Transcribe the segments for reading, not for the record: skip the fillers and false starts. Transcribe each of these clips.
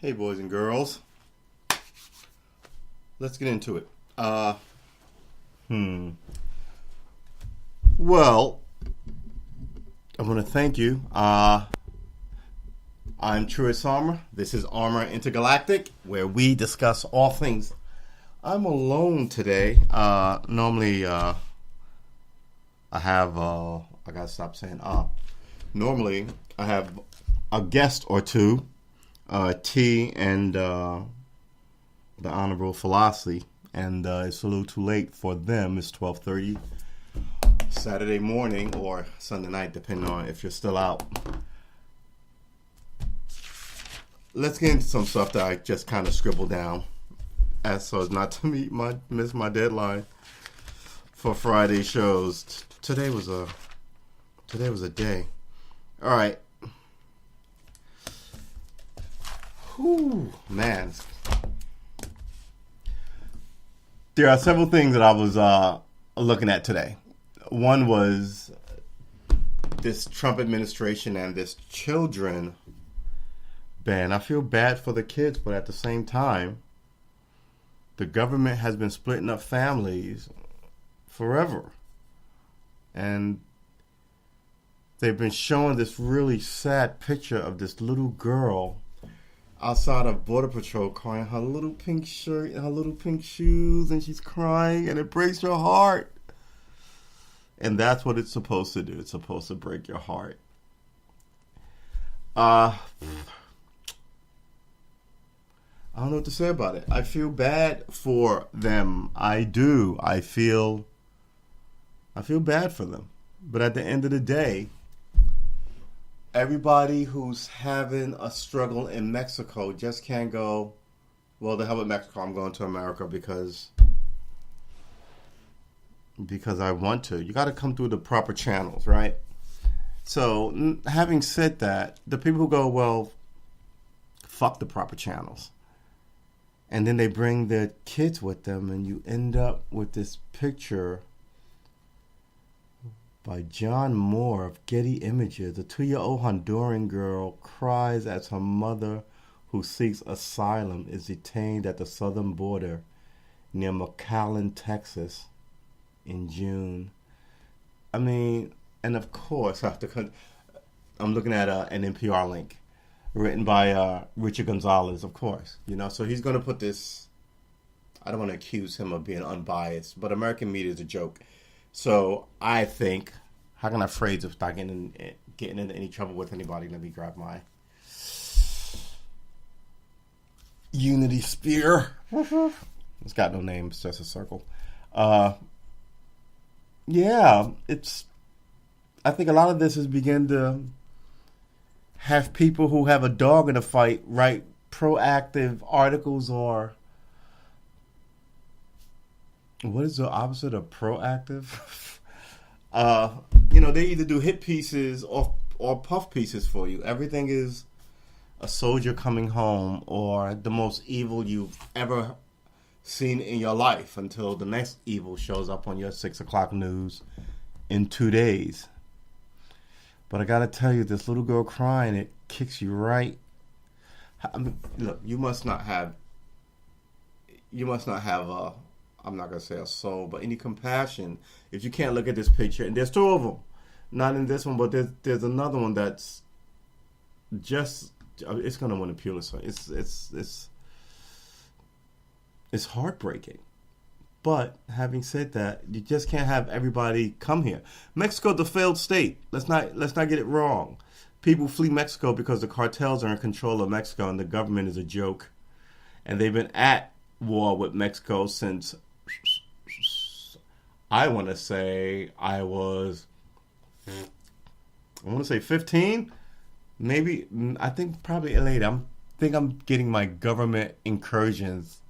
Hey, boys and girls. Let's get into it. Hmm. Well, I want to thank you. I'm Truist Armor. This is Armor Intergalactic, where we discuss all things. I'm alone today. Normally, I have. I gotta stop saying. Normally, I have a guest or two. T and the Honorable Philosophy, and it's a little too late for them. It's 12:30 Saturday morning or Sunday night, depending on if you're still out. Let's get into some stuff that I just kind of scribbled down, as so as not to miss my deadline for Friday shows. Today was a day. All right. Whew, man. There are several things that I was looking at today. One was this Trump administration and this children ban. I feel bad for the kids, but at the same time, the government has been splitting up families forever. And they've been showing this really sad picture of this little girl outside of Border Patrol crying her little pink shirt and her little pink shoes, and she's crying, and it breaks your heart. And that's what it's supposed to do. It's supposed to break your heart. I don't know what to say about it. I feel bad for them. I do. I feel bad for them. But at the end of the day, everybody who's having a struggle in Mexico just can't go, well, the hell with Mexico, I'm going to America because I want to. You got to come through the proper channels, right? So, having said that, the people who go, well, fuck the proper channels, and then they bring their kids with them, and you end up with this picture by John Moore of Getty Images. A 2-year-old Honduran girl cries as her mother, who seeks asylum, is detained at the southern border near McAllen, Texas, in June. I mean, and of course, I'm looking at an NPR link written by Richard Gonzalez, of course. So he's going to put this. I don't want to accuse him of being unbiased, but American media is a joke. So I think, how can I phrase it without getting into any trouble with anybody? Let me grab my Unity spear. It's got no name. It's just a circle. Yeah, I think a lot of this has begun to have people who have a dog in the fight write proactive articles, or what is the opposite of proactive? They either do hit pieces or puff pieces for you. Everything is a soldier coming home or the most evil you've ever seen in your life until the next evil shows up on your 6 o'clock news in 2 days. But I gotta tell you, this little girl crying, it kicks you right. I mean, look, you must not have a, I'm not going to say a soul, but any compassion if you can't look at this picture. And there's 2 of them. Not in this one, but there's another one that's just, it's going to win a Pulitzer. It's heartbreaking. But having said that, you just can't have everybody come here. Mexico, the failed state. Let's not get it wrong. People flee Mexico because the cartels are in control of Mexico and the government is a joke. And they've been at war with Mexico since, I want to say 15, maybe. I think probably late. I'm getting my government incursions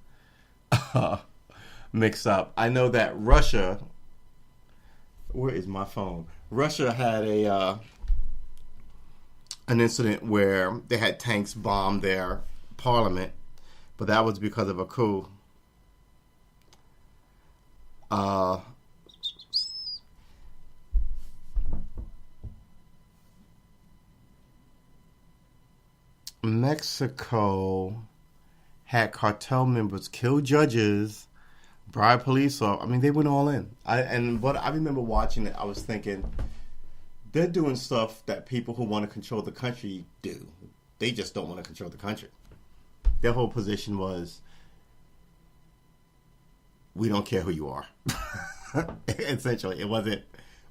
mixed up. I know that Russia. Where is my phone? Russia had an incident where they had tanks bomb their parliament, but that was because of a coup. Mexico had cartel members kill judges, bribe police off. I mean, they went all in. But I remember watching it. I was thinking, they're doing stuff that people who want to control the country do. They just don't want to control the country. Their whole position was, we don't care who you are. Essentially, it wasn't,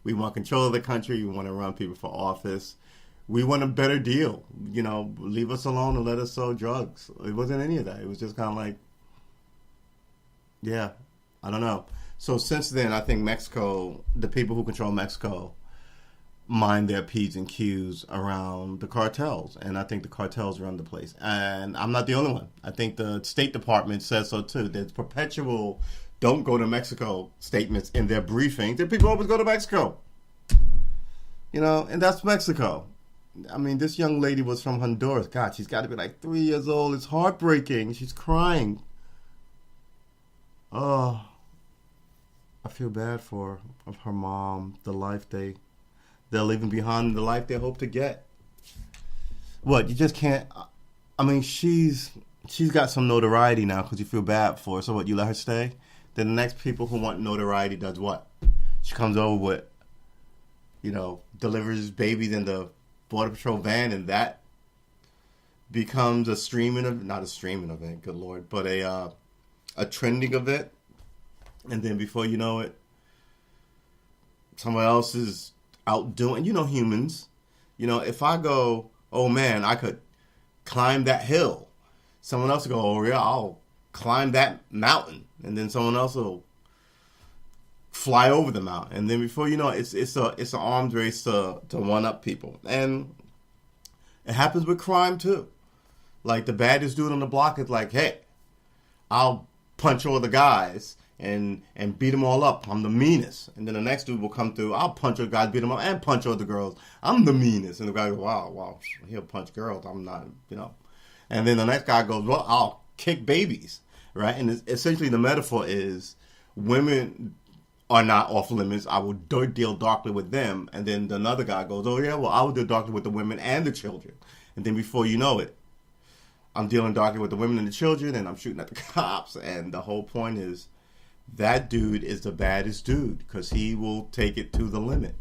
we want control of the country. We want to run people for office. We want a better deal. Leave us alone and let us sell drugs. It wasn't any of that. It was just kind of like, yeah, I don't know. So since then, I think Mexico, the people who control Mexico, mind their P's and Q's around the cartels. And I think the cartels run the place. And I'm not the only one. I think the State Department says so too. There's perpetual don't go to Mexico statements in their briefings. The people always go to Mexico. And that's Mexico. I mean, this young lady was from Honduras. God, she's got to be like 3 years old. It's heartbreaking. She's crying. Oh, I feel bad for her mom, the life they're leaving behind, the life they hope to get. What, you just can't, I mean, she's got some notoriety now because you feel bad for her. So what, you let her stay? Then the next people who want notoriety does what? She comes over with, delivers babies in the Border Patrol van, and that becomes not a streaming event, good Lord, but a trending event. And then before you know it, someone else is out doing, humans. If I go, oh man, I could climb that hill. Someone else will go, oh yeah, I'll climb that mountain. And then someone else will fly over the mountain. And then before you know it, it's an arms race to one up people. And it happens with crime too. Like the baddest dude on the block is like, hey, I'll punch all the guys and beat them all up. I'm the meanest. And then the next dude will come through. I'll punch all the guys, beat them up, and punch all the girls. I'm the meanest. And the guy goes, wow, he'll punch girls. I'm not, And then the next guy goes, well, I'll kick babies, right? And essentially the metaphor is women are not off limits. I will deal darkly with them. And then another guy goes, oh yeah, well, I will deal darkly with the women and the children. And then before you know it, I'm dealing darkly with the women and the children, and I'm shooting at the cops. And the whole point is, that dude is the baddest dude because he will take it to the limit.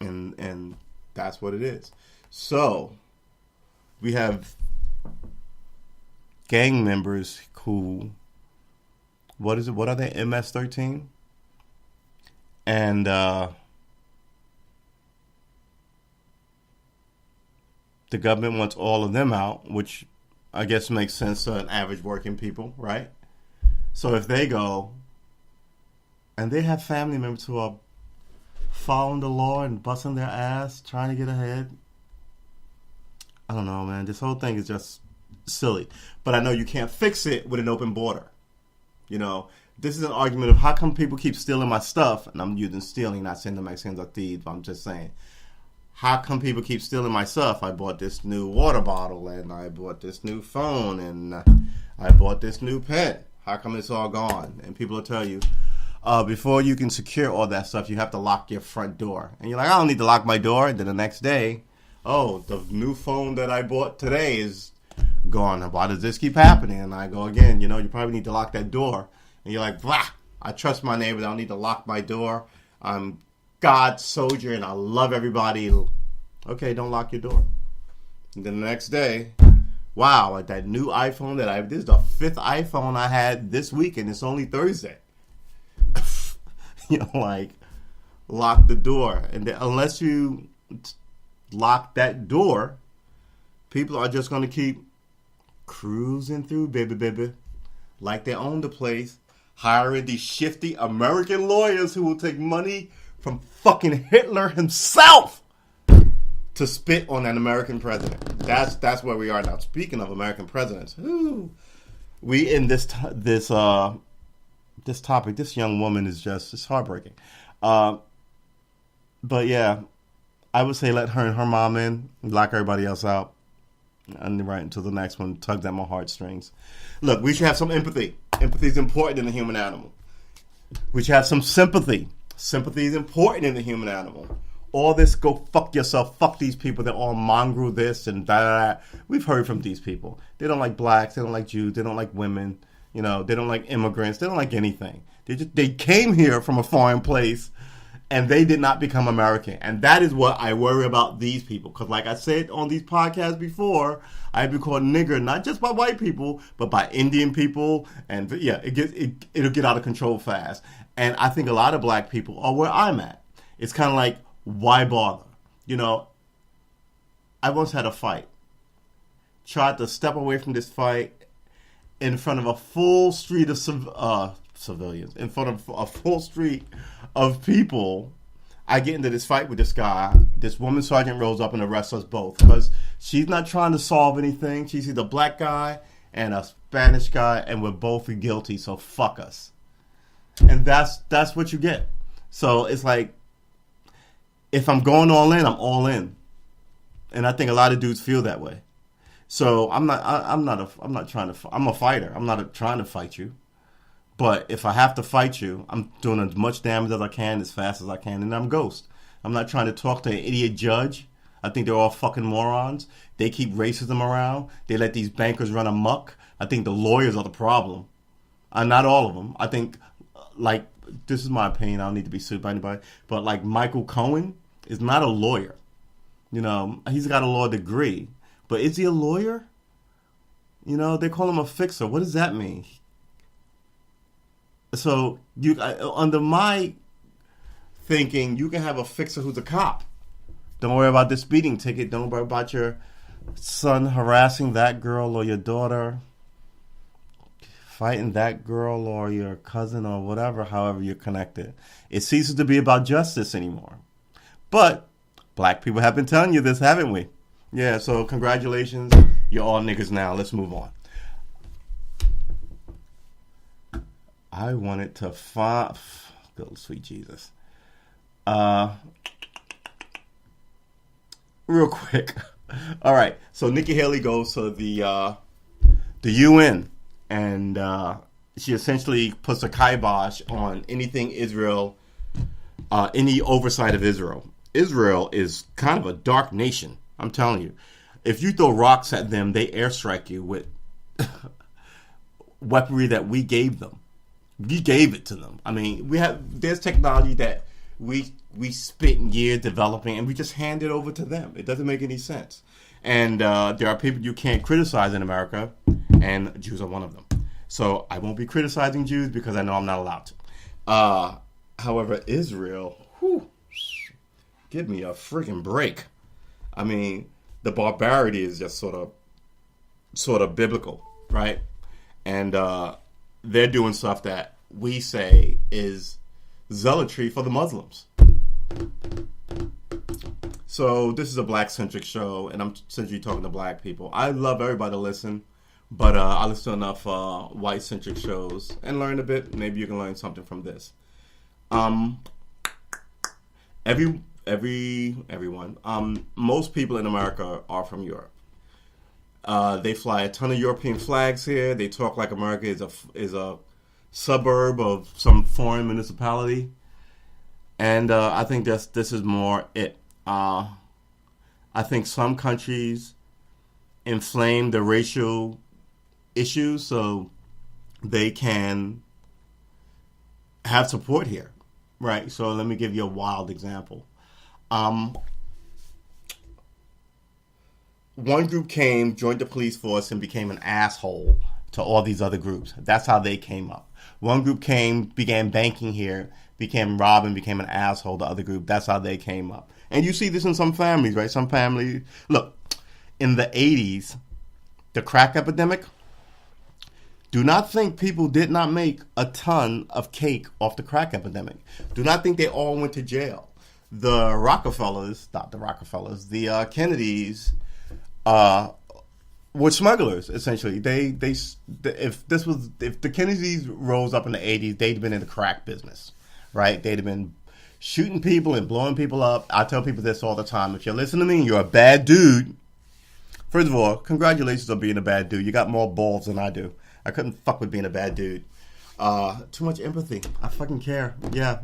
And that's what it is. So we have gang members who, what are they, MS-13? And the government wants all of them out, which I guess makes sense to an average working people, right? So if they go, and they have family members who are following the law and busting their ass, trying to get ahead, I don't know, man. This whole thing is just silly. But I know you can't fix it with an open border. This is an argument of how come people keep stealing my stuff, and I'm using stealing, not saying the Mexicans are thieves, but I'm just saying, how come people keep stealing my stuff? I bought this new water bottle, and I bought this new phone, and I bought this new pen. How come it's all gone? And people will tell you, before you can secure all that stuff, you have to lock your front door. And you're like, I don't need to lock my door. And then the next day, oh, the new phone that I bought today is gone. Why does this keep happening? And I go again, you probably need to lock that door. And you're like, blah, I trust my neighbors. I don't need to lock my door. I'm God's soldier and I love everybody. Okay, don't lock your door. And then the next day, wow, that new iPhone this is the 5th iPhone I had this week and it's only Thursday. Lock the door. And then, unless you lock that door, people are just going to keep cruising through, baby, like they own the place, hiring these shifty American lawyers who will take money from fucking Hitler himself to spit on an American president. That's where we are now. Speaking of American presidents, we in this topic, this young woman is it's heartbreaking. But yeah, I would say let her and her mom in, lock everybody else out, and right until the next one tugs at my heartstrings. Look, we should have some empathy. Empathy is important in the human animal. We should have some sympathy. Sympathy is important in the human animal. all this go fuck yourself, fuck these people, they're all mongrel this and that. We've heard from these people. They don't like blacks, they don't like Jews, they don't like women, they don't like immigrants, they don't like anything. They came here from a foreign place and they did not become American. And that is what I worry about these people. Because like I said on these podcasts before, I've been called nigger, not just by white people, but by Indian people. And yeah, it'll get out of control fast. And I think a lot of black people are where I'm at. It's kind of like, why bother? I once had a fight. Tried to step away from this fight in front of a full street of civilians, in front of a full street of people. I get into this fight with this guy. This woman sergeant rolls up and arrests us both because she's not trying to solve anything. She's either a black guy and a Spanish guy, and we're both guilty, so fuck us. And that's what you get. So it's like, if I'm going all in, I'm all in. And I think a lot of dudes feel that way. So I'm a fighter. I'm not trying to fight you. But if I have to fight you, I'm doing as much damage as I can, as fast as I can, and I'm ghost. I'm not trying to talk to an idiot judge. I think they're all fucking morons. They keep racism around. They let these bankers run amok. I think the lawyers are the problem. Not all of them. I think, like, this is my opinion. I don't need to be sued by anybody. But, like, Michael Cohen is not a lawyer. He's got a law degree. But is he a lawyer? They call him a fixer. What does that mean? So, under my thinking, you can have a fixer who's a cop. Don't worry about this speeding ticket. Don't worry about your son harassing that girl or your daughter, fighting that girl or your cousin or whatever, however you're connected. It ceases to be about justice anymore. But black people have been telling you this, haven't we? Yeah, so congratulations. You're all niggas now. Let's move on. I wanted to find... Good sweet Jesus. Real quick. All right. So Nikki Haley goes to the UN, and she essentially puts a kibosh on anything Israel, any oversight of Israel. Israel is kind of a dark nation. I'm telling you. If you throw rocks at them, they airstrike you with weaponry that we gave them. We gave it to them. I mean, there's technology that we spent years developing, and we just hand it over to them. It doesn't make any sense. And there are people you can't criticize in America, and Jews are one of them. So I won't be criticizing Jews because I know I'm not allowed to. However, Israel, give me a freaking break. I mean, the barbarity is just sort of biblical, right? And they're doing stuff that we say is zealotry for the Muslims. So this is a black-centric show, and I'm essentially talking to black people. I love everybody to listen, but I listen to enough white-centric shows and learn a bit. Maybe you can learn something from this. Everyone. Most people in America are from Europe. They fly a ton of European flags here. They talk like America is a suburb of some foreign municipality. And I think this is more it. I think some countries inflame the racial issues so they can have support here, right? So let me give you a wild example. One group came, joined the police force, and became an asshole to all these other groups. That's how they came up. One group came, began banking here, became robbing, became an asshole to other group. That's how they came up. And you see this in some families, right? Some families, look, in the 80s, the crack epidemic, do not think people did not make a ton of cake off the crack epidemic. Do not think they all went to jail. The Kennedys, were smugglers, essentially. If the Kennedys rose up in the 80s, they'd been in the crack business, right? They'd have been shooting people and blowing people up. I tell people this all the time. If you're listening to me and you're a bad dude, first of all, congratulations on being a bad dude. You got more balls than I do. I couldn't fuck with being a bad dude. Too much empathy. I fucking care. Yeah.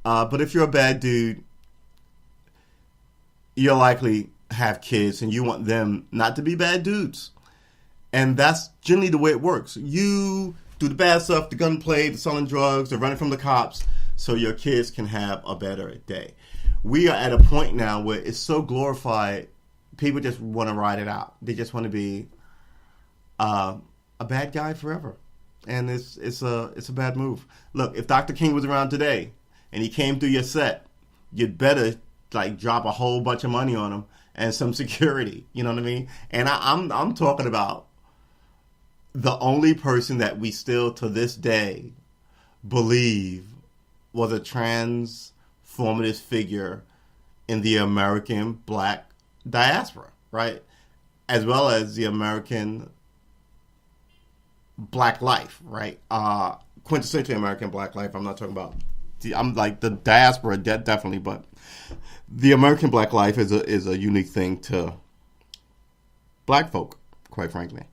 But if you're a bad dude, you'll likely have kids and you want them not to be bad dudes. And that's generally the way it works. You do the bad stuff, the gunplay, the selling drugs, the running from the cops, so your kids can have a better day. We are at a point now where it's so glorified, people just want to ride it out. They just want to be a bad guy forever. And it's a bad move. Look, if Dr. King was around today and he came through your set, you'd better like drop a whole bunch of money on him and some security. You know what I mean? And I'm talking about the only person that we still to this day believe was a transformative figure in the American black diaspora, right? As well as the American black life, right? Quintessentially American black life. I'm not talking about I'm like the diaspora, definitely, but the American black life is a unique thing to black folk, quite frankly.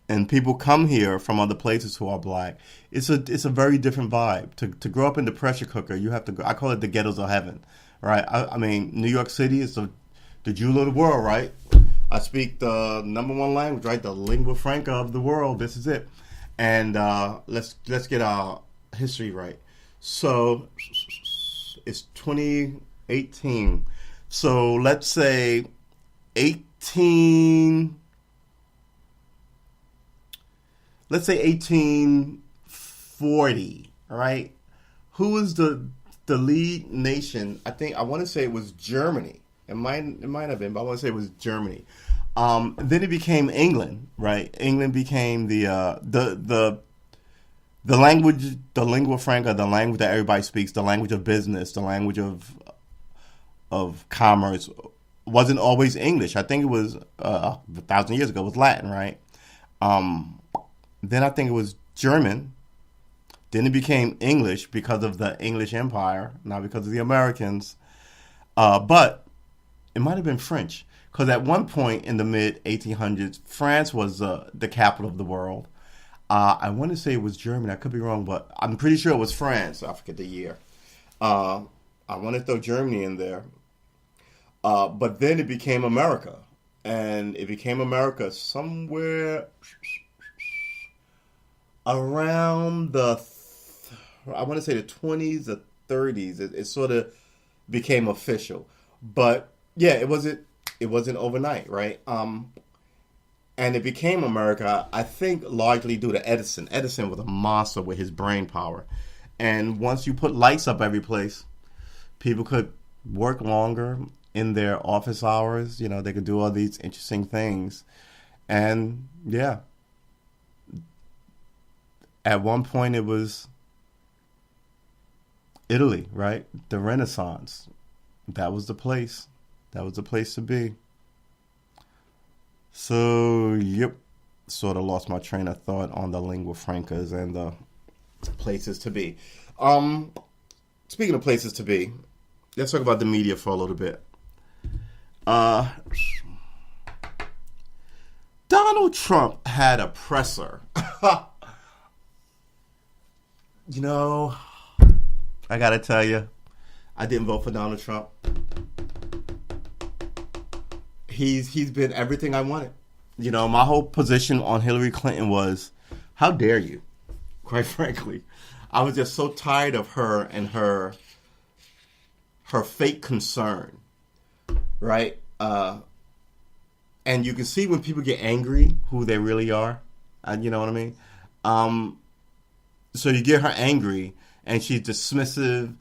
And people come here from other places who are black. It's a very different vibe. To grow up in the pressure cooker, you have to go. I call it the ghettos of heaven, right? I mean, New York City is the jewel of the world, right? I speak the number one language, right? The lingua franca of the world. This is it. And let's get our history right. So it's 2018. So let's say 1840, all right? Who was the lead nation? I want to say it was Germany. It might have been, but I want to say it was Germany. Then it became England, right? England became the language, the lingua franca, the language that everybody speaks, the language of business, the language of commerce, wasn't always English. I think it was 1,000 years ago. It was Latin, right? Then I think it was German. Then it became English because of the English Empire, not because of the Americans. But it might have been French, because at one point in the mid-1800s, France was the capital of the world. I want to say it was Germany. I could be wrong, but I'm pretty sure it was France. I forget the year. I want to throw Germany in there. But then it became America. And it became America somewhere around I want to say the 20s or 30s. It sort of became official. But yeah, it wasn't overnight, right? And it became America, I think, largely due to Edison. Edison was a monster with his brain power. And once you put lights up every place, people could work longer in their office hours. You know, they could do all these interesting things. And yeah, at one point it was Italy, right? The Renaissance. That was the place. That was the place to be. So, yep, sort of lost my train of thought on the lingua francas and the places to be. Speaking of places to be, let's talk about the media for a little bit. Donald Trump had a presser. You know, I gotta tell you, I didn't vote for Donald Trump. He's been everything I wanted. You know, my whole position on Hillary Clinton was, how dare you? Quite frankly, I was just so tired of her and her fake concern, right? And you can see when people get angry who they really are. You know what I mean? So you get her angry, and she's dismissive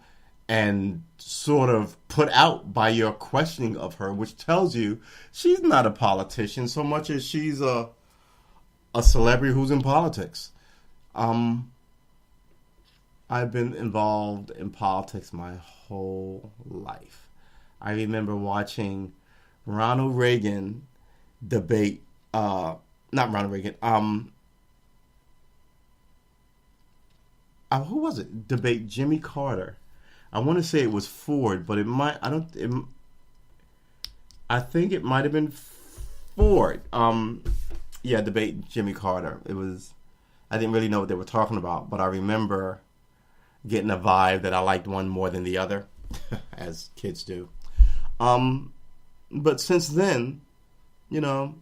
and sort of put out by your questioning of her, which tells you she's not a politician so much as she's a celebrity who's in politics. I've been involved in politics my whole life. I remember watching Ronald Reagan debate, not Ronald Reagan, who was it? Debate Jimmy Carter. I want to say it was Ford, but I think it might have been Ford. Yeah, debate Jimmy Carter. I didn't really know what they were talking about, but I remember getting a vibe that I liked one more than the other, as kids do. But since then, you know,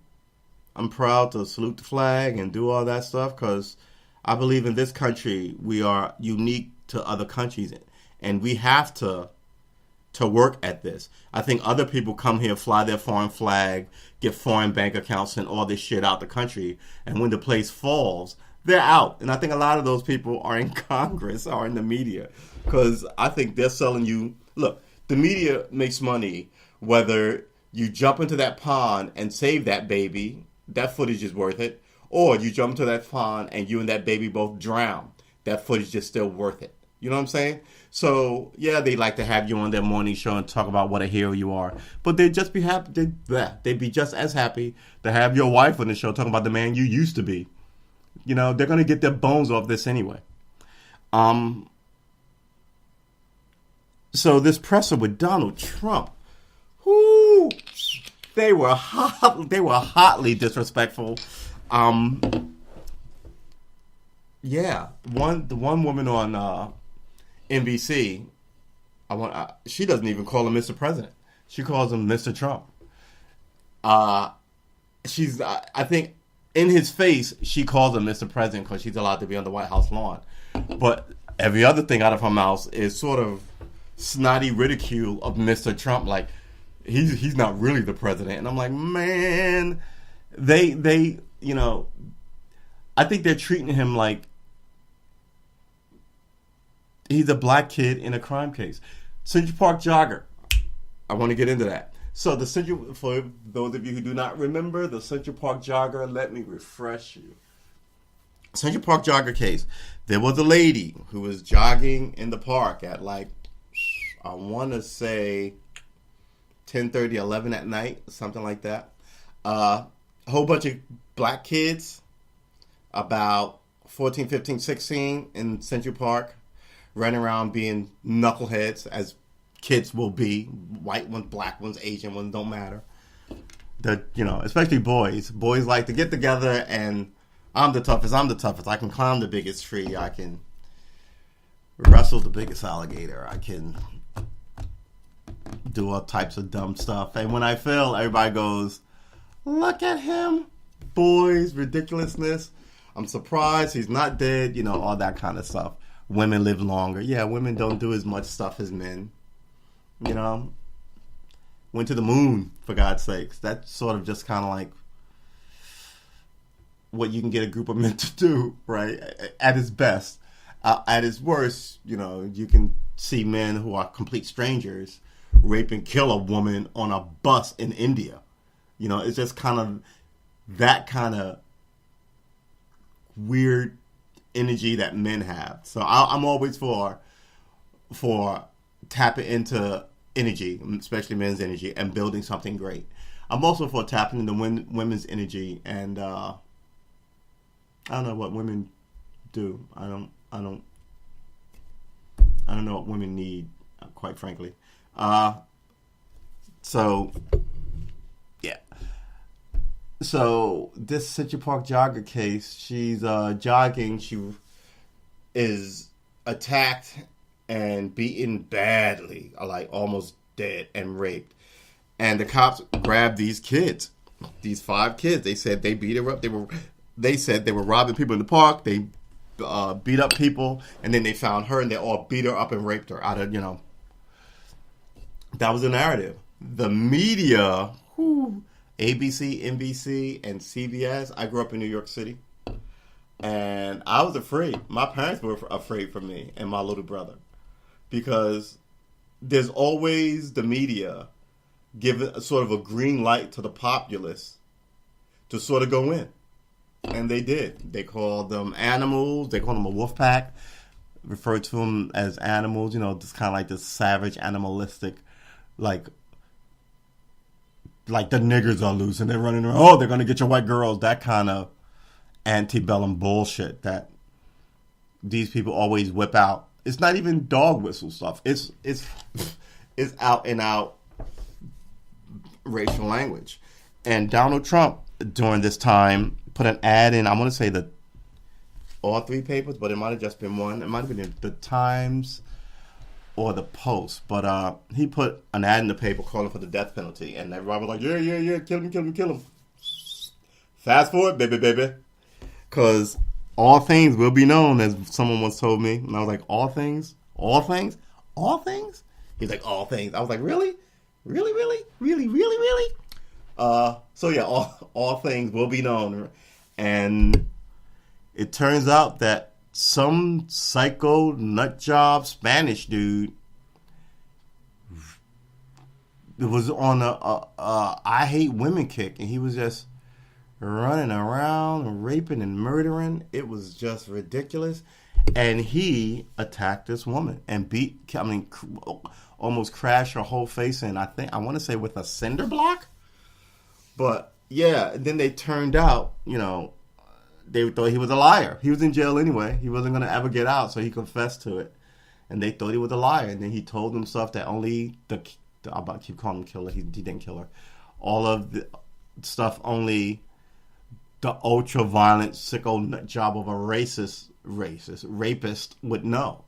I'm proud to salute the flag and do all that stuff because I believe in this country we are unique to other countries, and we have to work at this. I think other people come here, fly their foreign flag, get foreign bank accounts, and all this shit out the country, and when the place falls, they're out. And I think a lot of those people are in Congress or in the media because I think they're selling you. Look, the media makes money whether you jump into that pond and save that baby. That footage is worth it. Or you jump into that pond and you and that baby both drown. That footage is still worth it. You know what I'm saying? So, yeah, they like to have you on their morning show and talk about what a hero you are. But they'd just be happy. They'd be just as happy to have your wife on the show talking about the man you used to be. You know, they're going to get their bones off this anyway. So this presser with Donald Trump, whoo, they were hotly disrespectful. Yeah, the one woman on NBC, she doesn't even call him Mr. President. She calls him Mr. Trump. I think in his face she calls him Mr. President because she's allowed to be on the White House lawn. But every other thing out of her mouth is sort of snotty ridicule of Mr. Trump, like he's not really the president. And I'm like, man, they you know, I think they're treating him like he's a black kid in a crime case. Central Park jogger. I want to get into that. So for those of you who do not remember the Central Park jogger, let me refresh you. Central Park jogger case. There was a lady who was jogging in the park at like, I want to say 10:30, 11 at night, something like that. A whole bunch of black kids, about 14, 15, 16 in Central Park, running around being knuckleheads, as kids will be. White ones, black ones, Asian ones, don't matter. Especially boys. Boys like to get together and I'm the toughest. I can climb the biggest tree. I can wrestle the biggest alligator. I can do all types of dumb stuff. And when I fail, everybody goes, look at him. Boys, ridiculousness. I'm surprised he's not dead. All that kind of stuff. Women live longer. Yeah, women don't do as much stuff as men. Went to the moon, for God's sakes. That's sort of just kind of like what you can get a group of men to do, right? At its best. At its worst, you can see men who are complete strangers rape and kill a woman on a bus in India. It's just kind of that kind of weird energy that men have. So I'm always for tapping into energy, especially men's energy, and building something great. I'm also for tapping into women's energy, and I don't know what women do. I don't know what women need, quite frankly. So yeah. So this Central Park jogger case, she's jogging. She is attacked and beaten badly, like almost dead, and raped. And the cops grabbed these kids, these 5 kids. They said they beat her up. They said they were robbing people in the park. They beat up people, and then they found her, and they all beat her up and raped her. That was the narrative. The media, ABC, NBC, and CBS. I grew up in New York City, and I was afraid. My parents were afraid for me and my little brother, because there's always the media giving sort of a green light to the populace to sort of go in. And they did. They called them animals. They called them a wolf pack. Referred to them as animals. Just kind of like this savage, animalistic, like the niggers are loose and they're running around. Oh, they're going to get your white girls. That kind of antebellum bullshit that these people always whip out. It's not even dog whistle stuff. It's out and out racial language. And Donald Trump during this time put an ad in, I want to say all 3 papers, but it might have just been one. It might have been the Times or the Post, but he put an ad in the paper calling for the death penalty, and everybody was like, yeah, kill him. Fast forward, baby. Because all things will be known, as someone once told me. And I was like, all things? All things? All things? He's like, all things. I was like, really? Really? So yeah, all things will be known. And it turns out that some psycho nutjob Spanish dude was on a I hate women kick, and he was just running around and raping and murdering. It was just ridiculous. And he attacked this woman and almost crashed her whole face in, I want to say with a cinder block. But yeah, then they turned out, they thought he was a liar. He was in jail anyway. He wasn't going to ever get out, so he confessed to it. And they thought he was a liar. And then he told himself that only I'm about to keep calling him killer. He didn't kill her. All of the stuff only the ultra-violent sicko nut job of a rapist would know.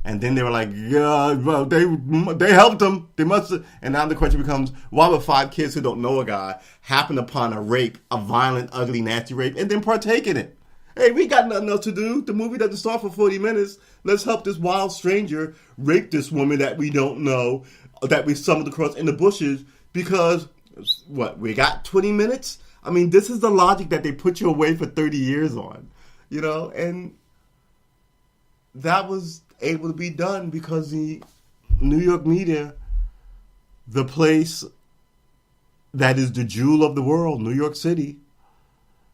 And then they were like, yeah, well, they helped him. They must have. And now the question becomes, why would 5 kids who don't know a guy happen upon a rape, a violent, ugly, nasty rape, and then partake in it? Hey, we got nothing else to do. The movie doesn't start for 40 minutes. Let's help this wild stranger rape this woman that we don't know, that we stumbled across in the bushes, because, we got 20 minutes? I mean, this is the logic that they put you away for 30 years on, and that was able to be done because the New York media, the place that is the jewel of the world, New York City,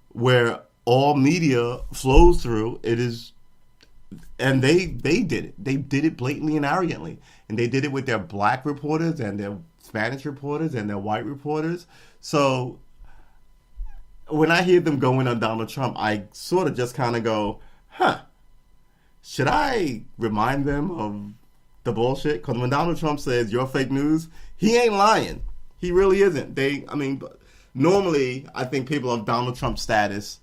where all media flows through, it is, and they did it. They did it blatantly and arrogantly. And they did it with their black reporters and their Spanish reporters and their white reporters. So when I hear them going on Donald Trump, I sort of just kind of go, should I remind them of the bullshit? Because when Donald Trump says you're fake news, he ain't lying. He really isn't. Normally, I think people of Donald Trump's status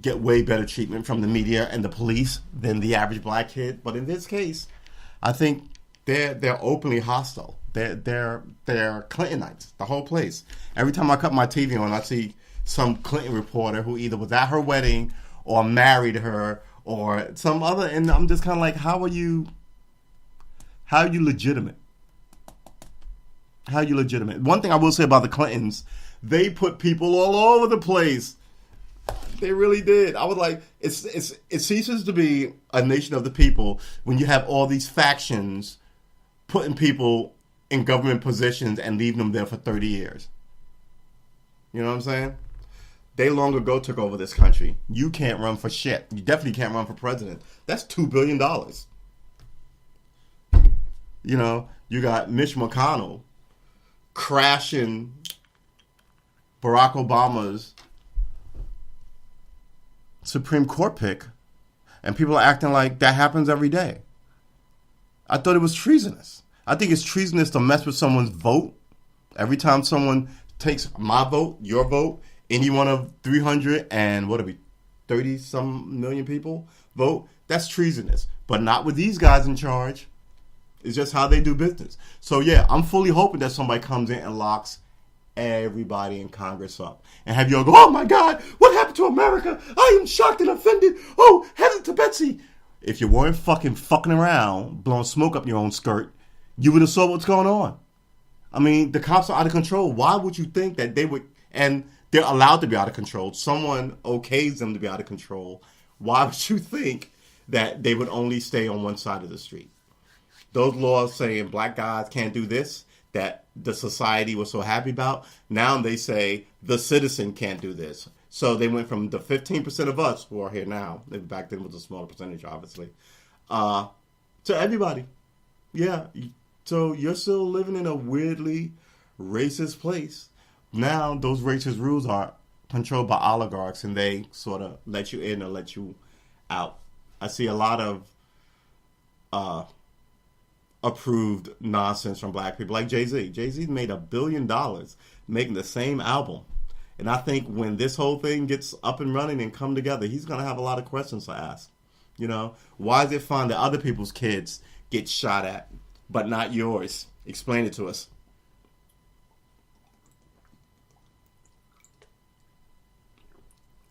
get way better treatment from the media and the police than the average black kid. But in this case, I think they're openly hostile. They're Clintonites, the whole place. Every time I cut my TV on, I see some Clinton reporter who either was at her wedding or married her or some other, and I'm just kind of like, how are you legitimate? How are you legitimate? One thing I will say about the Clintons, they put people all over the place. They really did. I was like, it ceases to be a nation of the people when you have all these factions putting people in government positions and leaving them there for 30 years. You know what I'm saying? They long ago took over this country. You can't run for shit. You definitely can't run for president. That's $2 billion. You got Mitch McConnell crashing Barack Obama's Supreme Court pick, and people are acting like that happens every day. I thought it was treasonous. I think it's treasonous to mess with someone's vote. Every time someone takes my vote, your vote, any one of 300 and 30-some million people vote, that's treasonous. But not with these guys in charge. It's just how they do business. So yeah, I'm fully hoping that somebody comes in and locks everybody in Congress up. And have you all go, oh my God, what happened to America? I am shocked and offended. Oh, headed to Betsy. If you weren't fucking around, blowing smoke up your own skirt, you would have saw what's going on. I mean, the cops are out of control. Why would you think that they would, and they're allowed to be out of control. Someone okays them to be out of control. Why would you think that they would only stay on one side of the street? Those laws saying black guys can't do this, that the society was so happy about, now they say the citizen can't do this. So they went from the 15% of us who are here now, back then it was a smaller percentage, obviously, to everybody. Yeah, so you're still living in a weirdly racist place. Now those racist rules are controlled by oligarchs, and they sort of let you in or let you out. I see a lot of approved nonsense from black people, like Jay-Z. Jay-Z made $1 billion making the same album. And I think when this whole thing gets up and running and come together, he's going to have a lot of questions to ask. Why is it fun that other people's kids get shot at? but not yours. Explain it to us.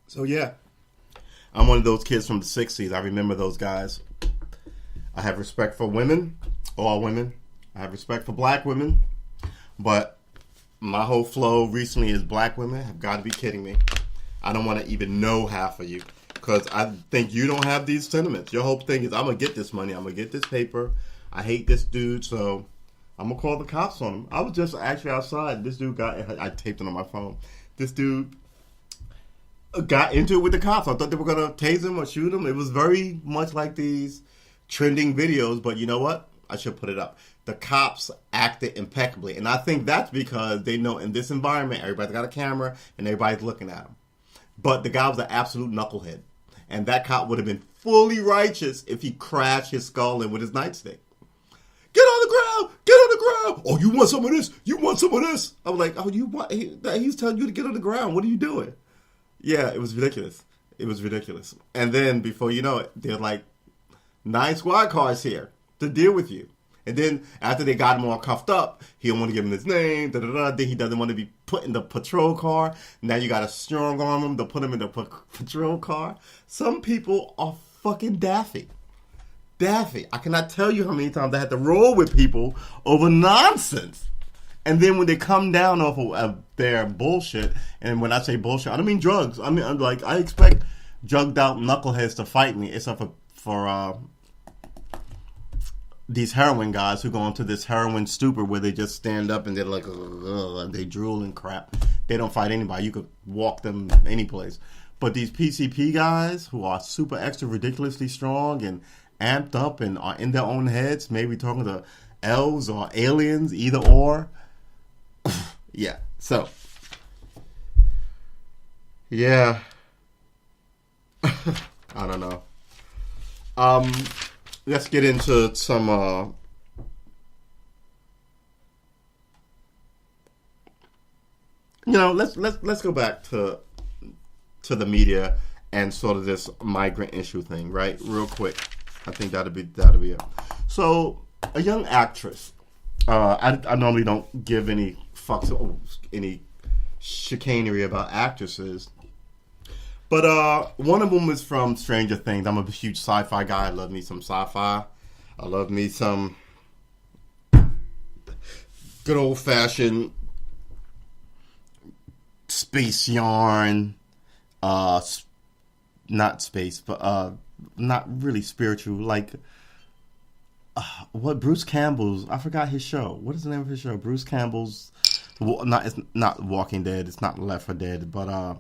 So yeah, I'm one of those kids from the 60s. I remember those guys. I have respect for women, all women. I have respect for black women. But my whole flow recently is black women have got to be kidding me. I don't want to even know half of you. Because I think you don't have these sentiments. Your whole thing is, I'm going to get this money. I'm going to get this paper. I hate this dude, so I'm going to call the cops on him. I was just actually outside. This dude I taped it on my phone. This dude got into it with the cops. I thought they were going to tase him or shoot him. It was very much like these trending videos. But you know what? I should put it up. The cops acted impeccably. And I think that's because they know in this environment, everybody's got a camera and everybody's looking at them. But the guy was an absolute knucklehead. And that cop would have been fully righteous if he crashed his skull in with his nightstick. Get on the ground! Get on the ground! Oh, you want some of this? You want some of this? I was like, oh, you want? He's telling you to get on the ground. What are you doing? Yeah, it was ridiculous. It was ridiculous. And then, before you know it, there are like 9 squad cars here to deal with you. And then, after they got him all cuffed up, he don't want to give him his name, then he doesn't want to be put in the patrol car. Now you got to strong arm him to put him in the patrol car. Some people are fucking daffy. Daffy. I cannot tell you how many times I had to roll with people over nonsense. And then when they come down off of their bullshit, and when I say bullshit, I don't mean drugs. I mean, I expect drugged out knuckleheads to fight me, except for these heroin guys who go into this heroin stupor where they just stand up and they're like, and they drool and crap. They don't fight anybody. You could walk them any place. But these PCP guys who are super extra ridiculously strong and amped up and are in their own heads, maybe talking to elves or aliens, either or. Yeah. So, yeah. I don't know. Let's get into some let's go back to the media and sort of this migrant issue thing, right? Real quick. I think that'll be it. So, a young actress. I normally don't give any fucks or any chicanery about actresses. But one of them is from Stranger Things. I'm a huge sci-fi guy. I love me some sci-fi. I love me some good old-fashioned space yarn. Not space, but not really spiritual. Like, what Bruce Campbell's, I forgot his show. What is the name of his show? Bruce Campbell's, it's not Walking Dead. It's not Left 4 Dead, but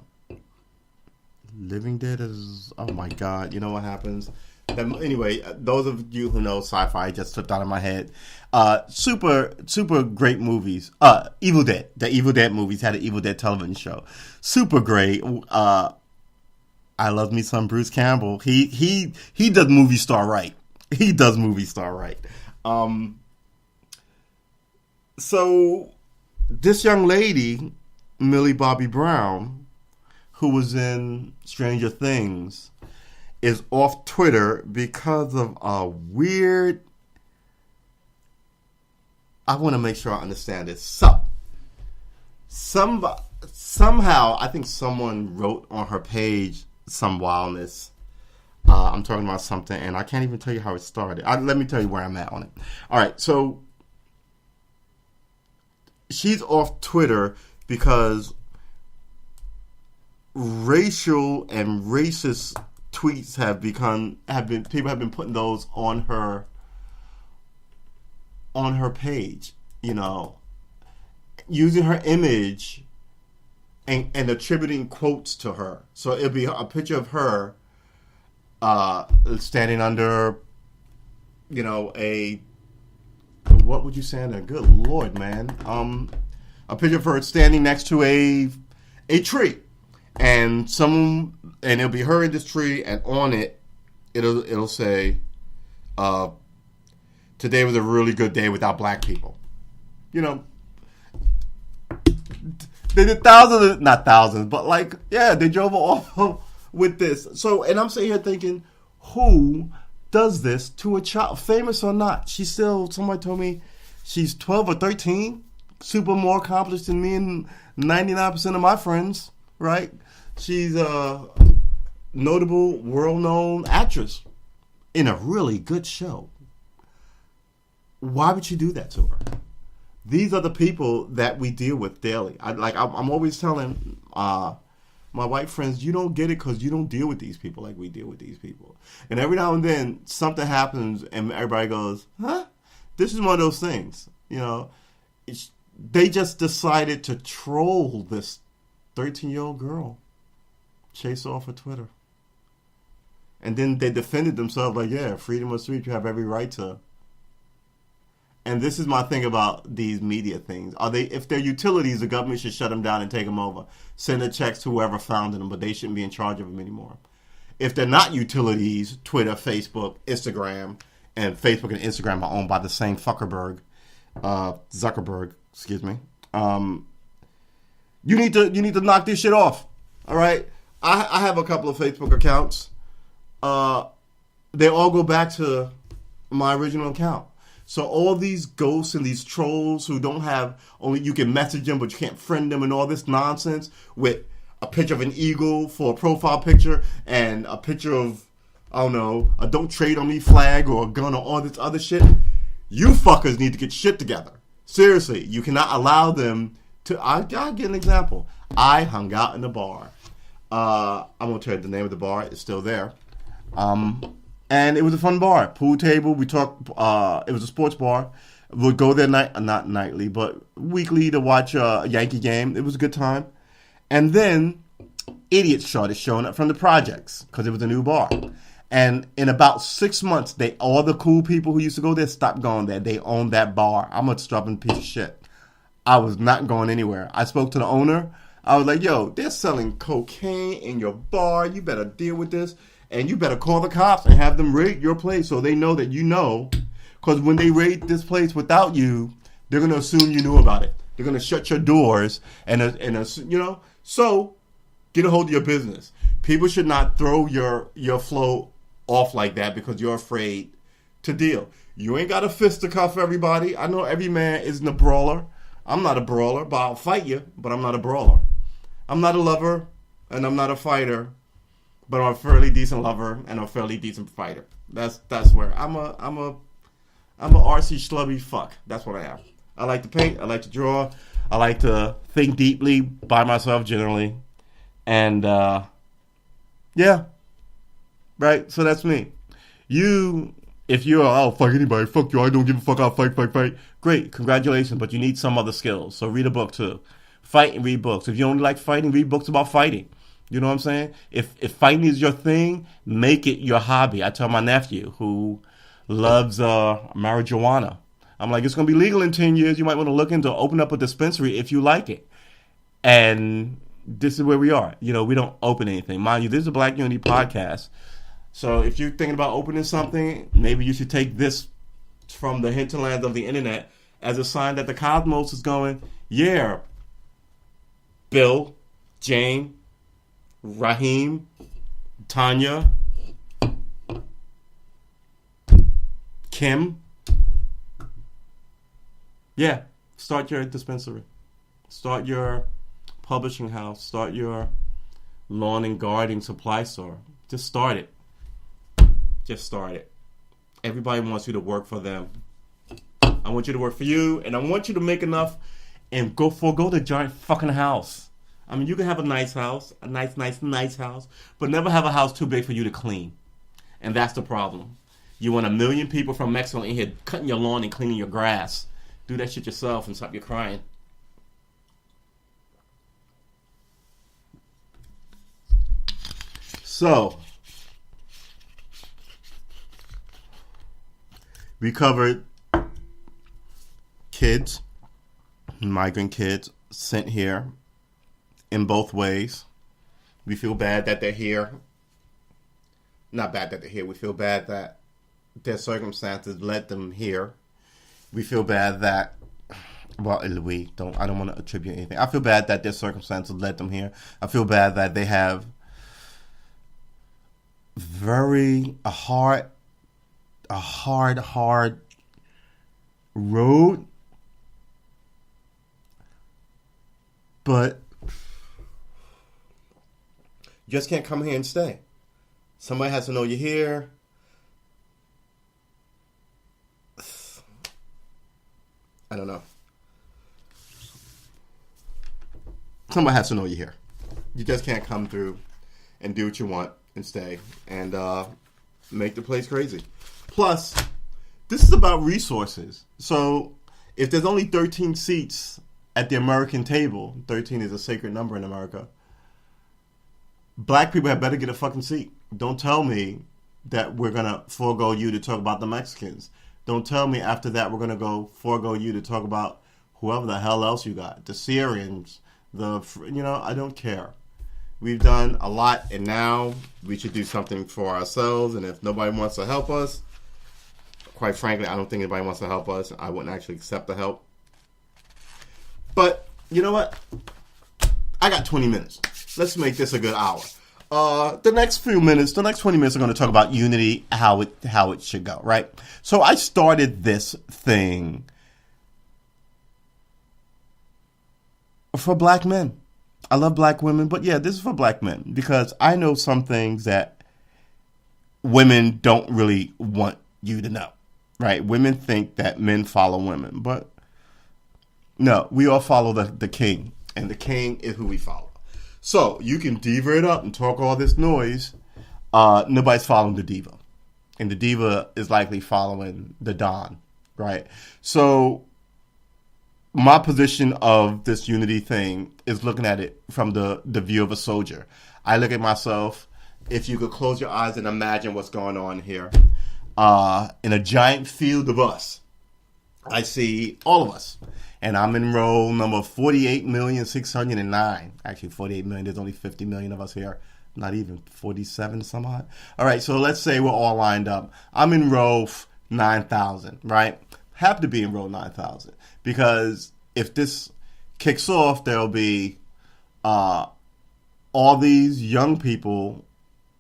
Living Dead is, oh my God, you know what happens? Anyway, those of you who know sci-fi, just slipped out of my head. Super great movies. Evil Dead. The Evil Dead movies had an Evil Dead television show. Super great. I love me some Bruce Campbell. He does movie star right. He does movie star right. So this young lady, Millie Bobby Brown, who was in Stranger Things, is off Twitter because of a weird... I want to make sure I understand this. Somehow, I think someone wrote on her page some wildness. I'm talking about something, and I can't even tell you how it started. Let me tell you where I'm at on it. All right, so she's off Twitter because racial and racist tweets people have been putting those on her page, using her image and attributing quotes to her. So it'll be a picture of her standing under, what would you say under? Good Lord, man. A picture of her standing next to a tree. And it'll be her in this tree, and on it, it'll say, today was a really good day without black people. They did not thousands, but they drove off with this. So, and I'm sitting here thinking, who does this to a child, famous or not. She's still, somebody told me she's 12 or 13, super more accomplished than me and 99% of my friends, right? She's a notable, world-known actress in a really good show. Why would you do that to her? These are the people that we deal with daily. I'm always telling my white friends, you don't get it because you don't deal with these people like we deal with these people. And every now and then, something happens and everybody goes, huh? This is one of those things. You know, they just decided to troll this 13-year-old girl. Chase her off of Twitter. And then they defended themselves like, yeah, freedom of speech, you have every right to. And this is my thing about these media things. If they're utilities, the government should shut them down and take them over. Send the checks to whoever founded them, but they shouldn't be in charge of them anymore. If they're not utilities, Twitter, Facebook, Instagram, and Facebook and Instagram are owned by the same Zuckerberg, excuse me. You need to knock this shit off. All right? I have a couple of Facebook accounts. They all go back to my original account. So all these ghosts and these trolls who don't have, only you can message them, but you can't friend them and all this nonsense with a picture of an eagle for a profile picture and a picture of, I don't know, a don't trade on me flag or a gun or all this other shit. You fuckers need to get shit together. Seriously, you cannot allow them to, I'll give an example. I hung out in the bar. I won't tell you the name of the bar. It's still there. And it was a fun bar. Pool table. We talked. It was a sports bar. We'd go there not nightly, but weekly to watch a Yankee game. It was a good time. And then idiots started showing up from the projects because it was a new bar. And in about 6 months, all the cool people who used to go there stopped going there. They owned that bar. I'm a stubborn piece of shit. I was not going anywhere. I spoke to the owner. I was like, yo, they're selling cocaine in your bar. You better deal with this. And you better call the cops and have them raid your place so they know that you know. Because when they raid this place without you, they're going to assume you knew about it. They're going to shut your doors and you know. So get a hold of your business. People should not throw your flow off like that because you're afraid to deal. You ain't got a fisticuff everybody. I know every man isn't a brawler. I'm not a brawler, but I'll fight you. But I'm not a brawler. I'm not a lover and I'm not a fighter. But I'm a fairly decent lover and a fairly decent fighter. That's where I'm a RC schlubby fuck. That's what I am. I like to paint. I like to draw. I like to think deeply by myself generally. And yeah, right. So that's me. If you're I'll fuck anybody, fuck you. I don't give a fuck. I'll fight. Great, congratulations. But you need some other skills. So read a book too. Fight and read books. If you only like fighting, read books about fighting. You know what I'm saying? If fighting is your thing, make it your hobby. I tell my nephew who loves marijuana. I'm like, it's going to be legal in 10 years. You might want to look into open up a dispensary if you like it. And this is where we are. You know, we don't open anything. Mind you, this is a Black Unity podcast. So if you're thinking about opening something, maybe you should take this from the hinterlands of the internet as a sign that the cosmos is going, yeah, Bill, Jane, Raheem, Tanya, Kim. Yeah, start your dispensary. Start your publishing house. Start your lawn and garden supply store. Just start it. Just start it. Everybody wants you to work for them. I want you to work for you, and I want you to make enough and forego the giant fucking house. I mean, you can have a nice house, a nice house, but never have a house too big for you to clean. And that's the problem. You want 1 million people from Mexico in here cutting your lawn and cleaning your grass. Do that shit yourself and stop your crying. So, we covered kids, migrant kids sent here in both ways. We feel bad that they're here. Not bad that they're here. We feel bad that their circumstances led them here. We feel bad that, well, I don't want to attribute anything. I feel bad that their circumstances led them here. I feel bad that they have a heart a hard road. But you just can't come here and stay. Somebody has to know you're here. I don't know. Somebody has to know you're here. You just can't come through and do what you want and stay and make the place crazy. Plus, this is about resources. So if there's only 13 seats at the American table, 13 is a sacred number in America, black people had better get a fucking seat. Don't tell me that we're going to forego you to talk about the Mexicans. Don't tell me after that we're going to go forego you to talk about whoever the hell else you got. The Syrians, I don't care. We've done a lot, and now we should do something for ourselves. And if nobody wants to help us, quite frankly, I don't think anybody wants to help us. I wouldn't actually accept the help. But you know what? I got 20 minutes. Let's make this a good hour. The next 20 minutes are going to talk about unity, how it should go, right? So I started this thing for black men. I love black women, but yeah, this is for black men because I know some things that women don't really want you to know, right? Women think that men follow women, but no, we all follow the king, and the king is who we follow. So you can diva it up and talk all this noise. Nobody's following the diva, and the diva is likely following the don, right? So my position of this unity thing is looking at it from the view of a soldier. I look at myself, if you could close your eyes and imagine what's going on here, in a giant field of us, I see all of us. And I'm in row number 48,609,000. Actually, 48 million. There's only 50 million of us here. Not even 47 some odd. All right, so let's say we're all lined up. I'm in row 9,000, right? Happy to be in row 9,000. Because if this kicks off, there'll be all these young people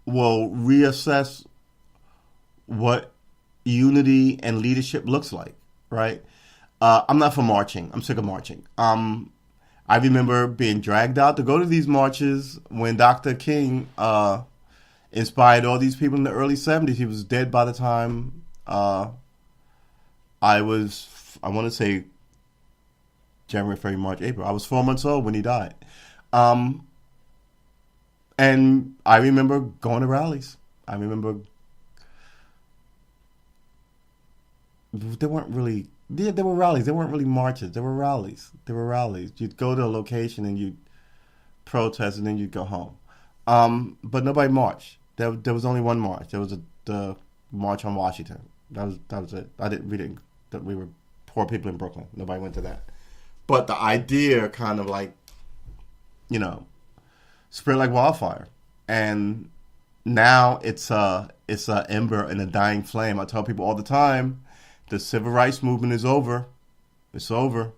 will reassess what unity and leadership looks like, right? I'm not for marching. I'm sick of marching. I remember being dragged out to go to these marches when Dr. King inspired all these people in the early 70s. He was dead by the time I want to say January, February, March, April. I was 4 months old when he died. And I remember going to rallies. I remember there weren't really... Yeah, there were rallies. There weren't really marches. There were rallies. You'd go to a location and you'd protest and then you'd go home. But nobody marched. There was only one march. There was the March on Washington. That was it. We were poor people in Brooklyn. Nobody went to that. But the idea kind of like, spread like wildfire. And now it's a ember in a dying flame. I tell people all the time, the civil rights movement is over. It's over.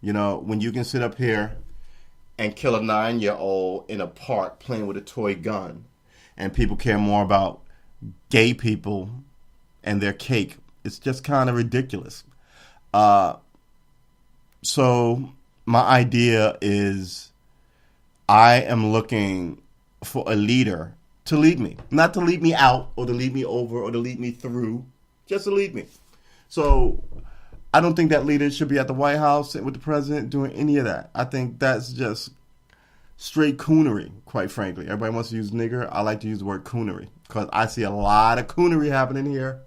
When you can sit up here and kill a 9-year-old in a park playing with a toy gun, and people care more about gay people and their cake, it's just kind of ridiculous. So my idea is I am looking for a leader to lead me. Not to lead me out or to lead me over or to lead me through, just to lead me. So I don't think that leader should be at the White House with the president doing any of that. I think that's just straight coonery, quite frankly. Everybody wants to use nigger. I like to use the word coonery because I see a lot of coonery happening here.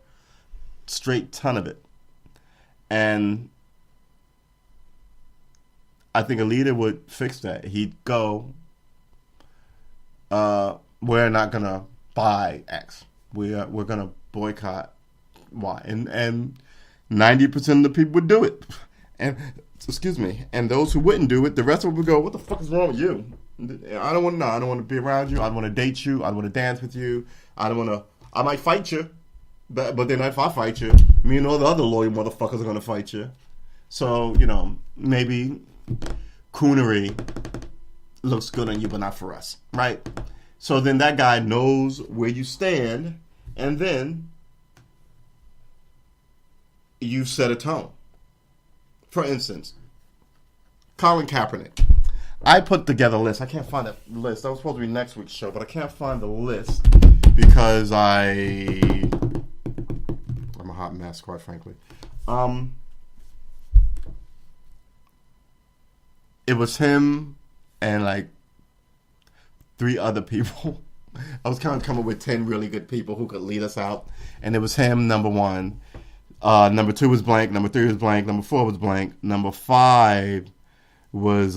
Straight ton of it. And I think a leader would fix that. He'd go, we're not going to buy X. We're going to boycott Y. And 90% of the people would do it. And those who wouldn't do it, the rest of them would go, what the fuck is wrong with you? I don't want to know. I don't want to be around you. I don't want to date you. I don't want to dance with you. I might fight you. But then if I fight you, me and all the other loyal motherfuckers are going to fight you. So, maybe coonery looks good on you, but not for us, right? So then that guy knows where you stand, and then you set a tone. For instance, Colin Kaepernick. I put together a list. I can't find that list. That was supposed to be next week's show, but I can't find the list because I'm a hot mess, quite frankly. It was him and like 3 other people. I was kind of coming with 10 really good people who could lead us out, and it was him, number 1. Number 2 was blank. Number 3 was blank. Number 4 was blank. Number 5 was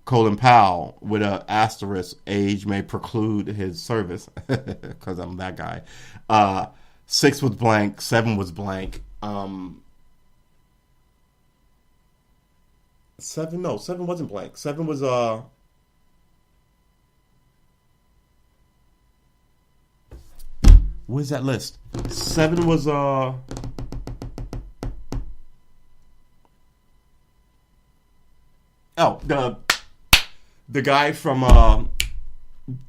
Colin Powell with an asterisk. Age may preclude his service because I'm that guy. 6 was blank. 7 was blank. 7 wasn't blank. 7 was where's that list? 7 was the guy from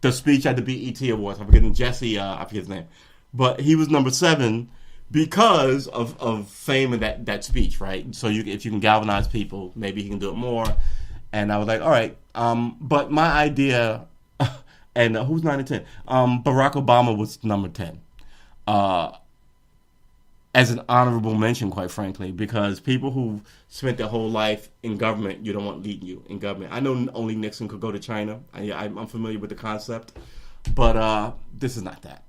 the speech at the BET Awards. I'm forgetting Jesse. I forget his name, but he was number 7 because of fame in that speech, right? So if you can galvanize people, maybe he can do it more. And I was like, all right. But my idea, and who's 9 and 10? Barack Obama was number 10. As an honorable mention, quite frankly, because people who spent their whole life in government, you don't want leading you in government. I know only Nixon could go to China. I'm familiar with the concept, but this is not that.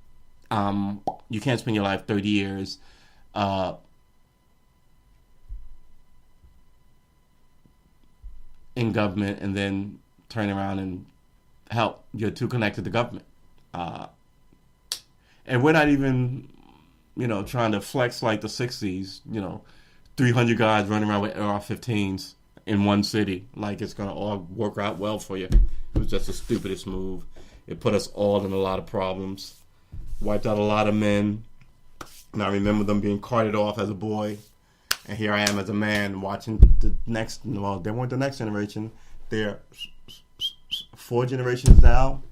You can't spend your life 30 years in government and then turn around and help. You're too connected to government. And we're not even, trying to flex like the 60s, 300 guys running around with AR-15s in one city. Like it's going to all work out well for you. It was just the stupidest move. It put us all in a lot of problems. Wiped out a lot of men. And I remember them being carted off as a boy. And here I am as a man watching the next, well, they weren't the next generation. They're 4 generations now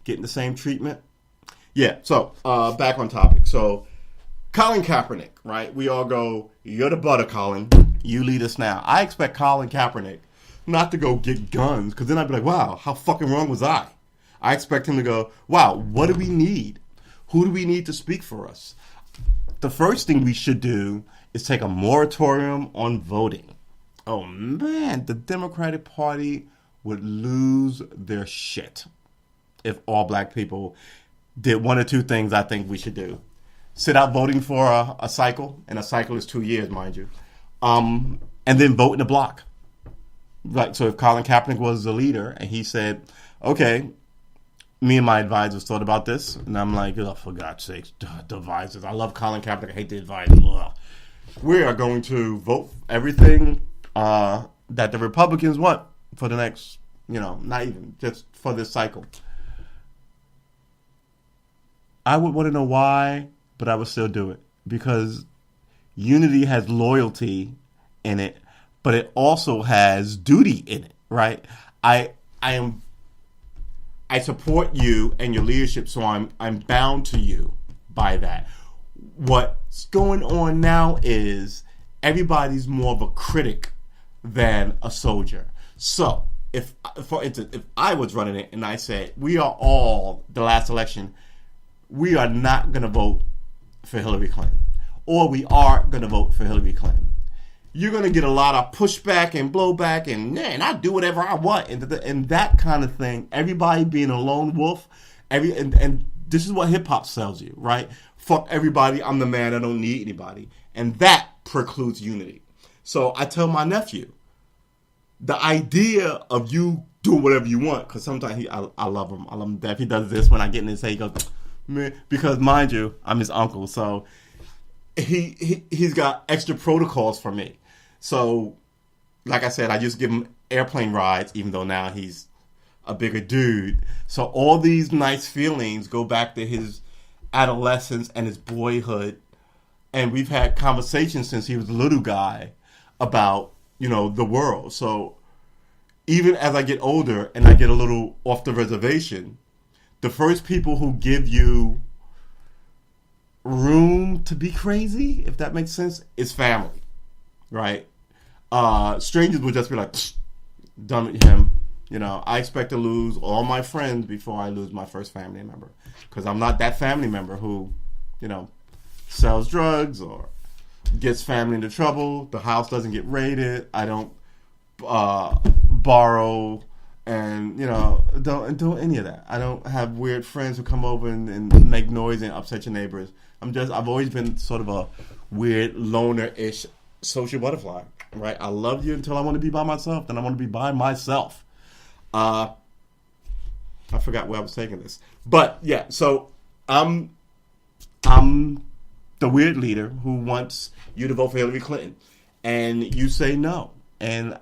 getting the same treatment. Yeah, so back on topic. So Colin Kaepernick, right? We all go, you're the butter, Colin. You lead us now. I expect Colin Kaepernick not to go get guns, because then I'd be like, wow, how fucking wrong was I? I expect him to go, wow, what do we need? Who do we need to speak for us? The first thing we should do is take a moratorium on voting. Oh man, the Democratic Party would lose their shit if all black people did one or 2 things I think we should do. Sit out voting for a cycle, and a cycle is 2 years, mind you, and then vote in a block. Right. So if Colin Kaepernick was the leader and he said, okay, me and my advisors thought about this, and I'm like, oh, for God's sakes, the advisors. I love Colin Kaepernick. I hate the advisors. Ugh. We are going to vote everything that the Republicans want for the next, not even, just for this cycle. I would want to know why, but I would still do it. Because unity has loyalty in it, but it also has duty in it, right? I support you and your leadership, so I'm bound to you by that. What's going on now is everybody's more of a critic than a soldier. So, for instance, if I was running it and I said, we are all, the last election, we are not going to vote for Hillary Clinton, or we are going to vote for Hillary Clinton, you're going to get a lot of pushback and blowback and, man, I do whatever I want. And that kind of thing, everybody being a lone wolf, and this is what hip-hop sells you, right? Fuck everybody, I'm the man, I don't need anybody. And that precludes unity. So I tell my nephew, the idea of you doing whatever you want, because sometimes I love him. I love him. If he does this when I get in his head, he goes, man, because mind you, I'm his uncle, so he's got extra protocols for me. So, like I said, I just give him airplane rides, even though now he's a bigger dude. So all these nice feelings go back to his adolescence and his boyhood. And we've had conversations since he was a little guy about, the world. So even as I get older and I get a little off the reservation, the first people who give you room to be crazy, if that makes sense, is family, right? Strangers would just be like, done with him. I expect to lose all my friends before I lose my first family member, because I'm not that family member who, sells drugs or gets family into trouble. The house doesn't get raided. I don't borrow and don't do any of that. I don't have weird friends who come over and make noise and upset your neighbors. I've always been sort of a weird loner-ish social butterfly, right? I love you until I want to be by myself. Then I want to be by myself. I forgot where I was taking this, but yeah. So I'm the weird leader who wants you to vote for Hillary Clinton, and you say no, and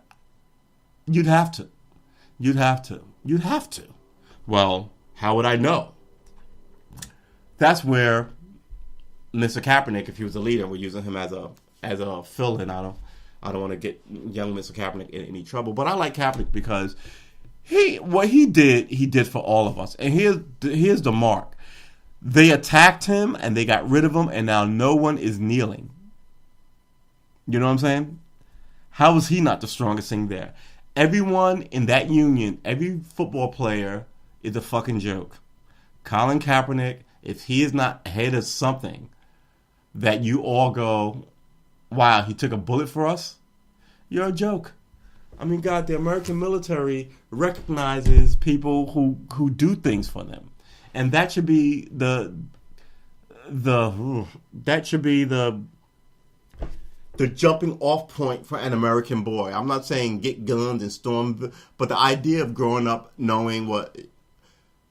you'd have to. Well, how would I know? That's where Mr. Kaepernick, if he was a leader, we're using him as a fill-in. I don't want to get young Mr. Kaepernick in any trouble, but I like Kaepernick because what he did for all of us. And here's the mark. They attacked him and they got rid of him, and now no one is kneeling. You know what I'm saying? How was he not the strongest thing there? Everyone in that union, every football player is a fucking joke. Colin Kaepernick, if he is not ahead of something that you all go, wow, he took a bullet for us, you're a joke. I mean, God, the American military recognizes people who do things for them, and that should be the jumping off point for an American boy. I'm not saying get guns and storm, but the idea of growing up knowing what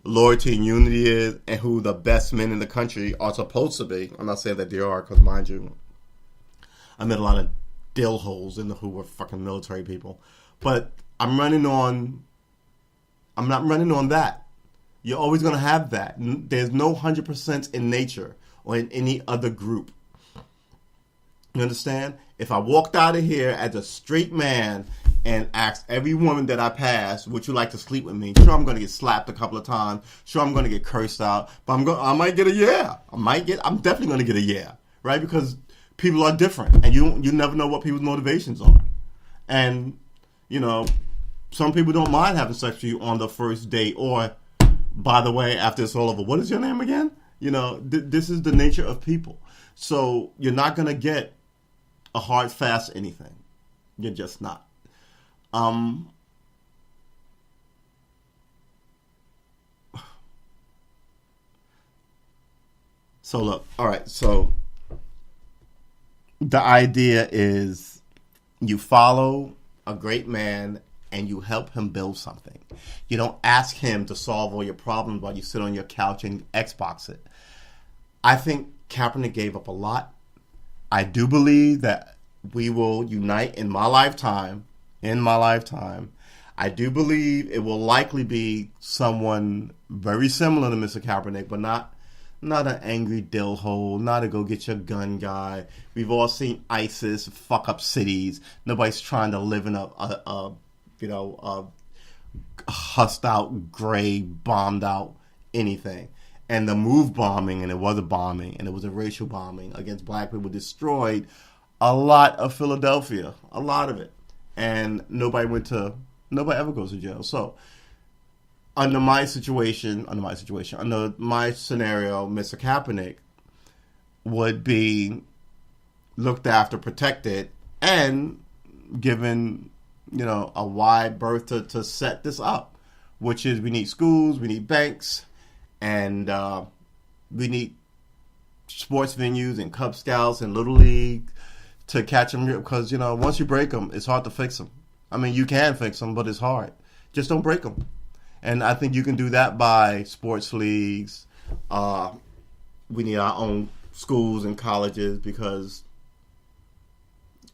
loyalty and unity is and who the best men in the country are supposed to be. I'm not saying that they are, because mind you, I met a lot of dill holes in who were fucking military people. But I'm not running on that. You're always going to have that. There's no 100% in nature or in any other group. You understand? If I walked out of here as a straight man and asked every woman that I passed, would you like to sleep with me? Sure, I'm going to get slapped a couple of times. Sure, I'm going to get cursed out. But I might get a yeah. I'm definitely going to get a yeah. Right? Because people are different. And you never know what people's motivations are. And, some people don't mind having sex with you on the first date. Or, by the way, after it's all over, what is your name again? This is the nature of people. So you're not going to get a hard, fast anything. You're just not. So look, all right. So the idea is you follow a great man and you help him build something. You don't ask him to solve all your problems while you sit on your couch and Xbox it. I think Kaepernick gave up a lot. I do believe that we will unite in my lifetime. I do believe it will likely be someone very similar to Mr. Kaepernick, but not an angry dillhole, not a go get your gun guy. We've all seen ISIS fuck up cities. Nobody's trying to live in a hussed out, gray, bombed out anything. And the move bombing, and it was a bombing, and it was a racial bombing against black people, destroyed a lot of Philadelphia, a lot of it. And nobody ever goes to jail. So, under my scenario, Mr. Kaepernick would be looked after, protected, and given, a wide berth to set this up, which is we need schools, we need banks, and we need sports venues and Cub Scouts and Little League to catch them, because, once you break them, it's hard to fix them. I mean, you can fix them, but it's hard. Just don't break them. And I think you can do that by sports leagues. We need our own schools and colleges, because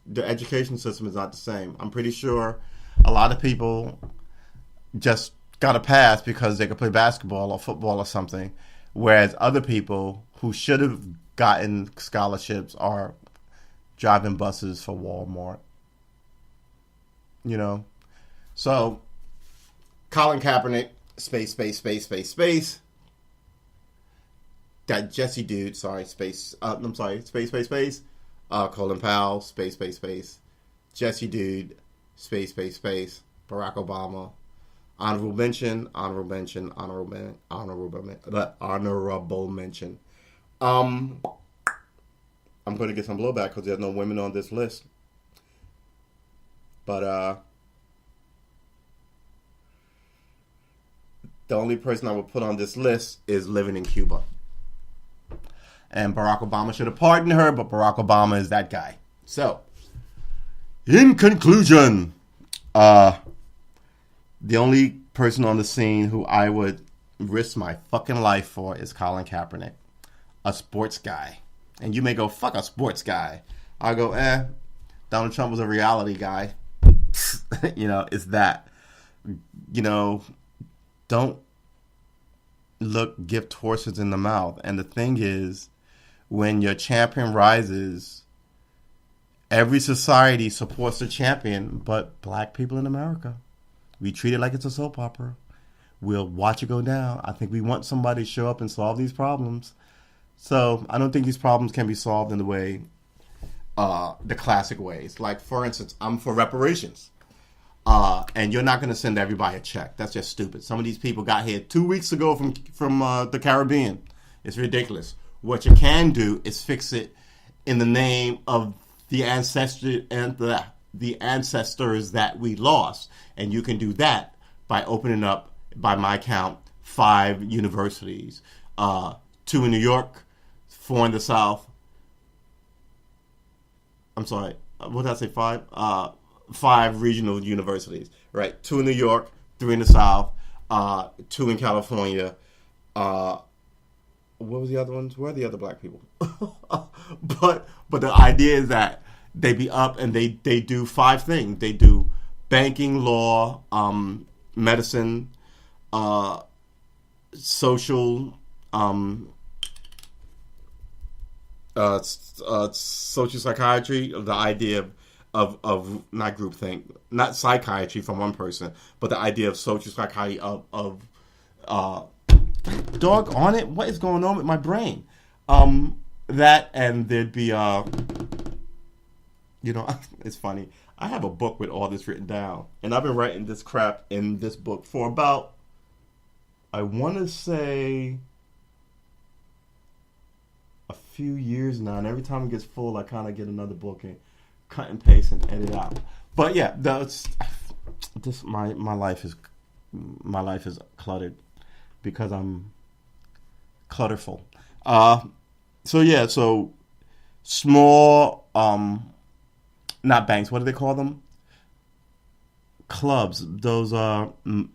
the education system is not the same. I'm pretty sure a lot of people just got a pass because they could play basketball or football or something, whereas other people who should have gotten scholarships are driving buses for Walmart. So Colin Kaepernick, space. that Jesse dude, space, Colin Powell, space, Jesse dude, space, Barack Obama, honorable mention. I'm going to get some blowback because there's no women on this list. But the only person I would put on this list is living in Cuba. And Barack Obama should have pardoned her, but Barack Obama is that guy. So, in conclusion, the only person on the scene who I would risk my fucking life for is Colin Kaepernick, a sports guy. And you may go, fuck a sports guy. I go, Donald Trump was a reality guy. It's that. Don't look gift horses in the mouth. And the thing is, when your champion rises, every society supports the champion, but black people in America, we treat it like it's a soap opera. We'll watch it go down. I think we want somebody to show up and solve these problems. So I don't think these problems can be solved in the way, the classic ways. Like, for instance, I'm for reparations. And you're not going to send everybody a check. That's just stupid. Some of these people got here 2 weeks ago from the Caribbean. It's ridiculous. What you can do is fix it in the name of the ancestors that we lost. And you can do that by opening up, by my count, 5 universities. 2 in New York, 4 in the South. I'm sorry, what did I say, 5? 5 regional universities, right? 2 in New York, 3 in the South, 2 in California. What was the other ones? Where are the other black people? but the idea is that they be up and they do 5 things. They do banking, law, medicine, social, social psychiatry. The idea of not groupthink, not psychiatry from one person, but the idea of social psychiatry of dog on it. What is going on with my brain? That, and there'd be it's funny. I have a book with all this written down, and I've been writing this crap in this book for about, I want to say, a few years now. And every time it gets full, I kind of get another book and cut and paste and edit out. But yeah, my life is cluttered because I'm clutterful. So small, not banks. What do they call them? Clubs. Those are the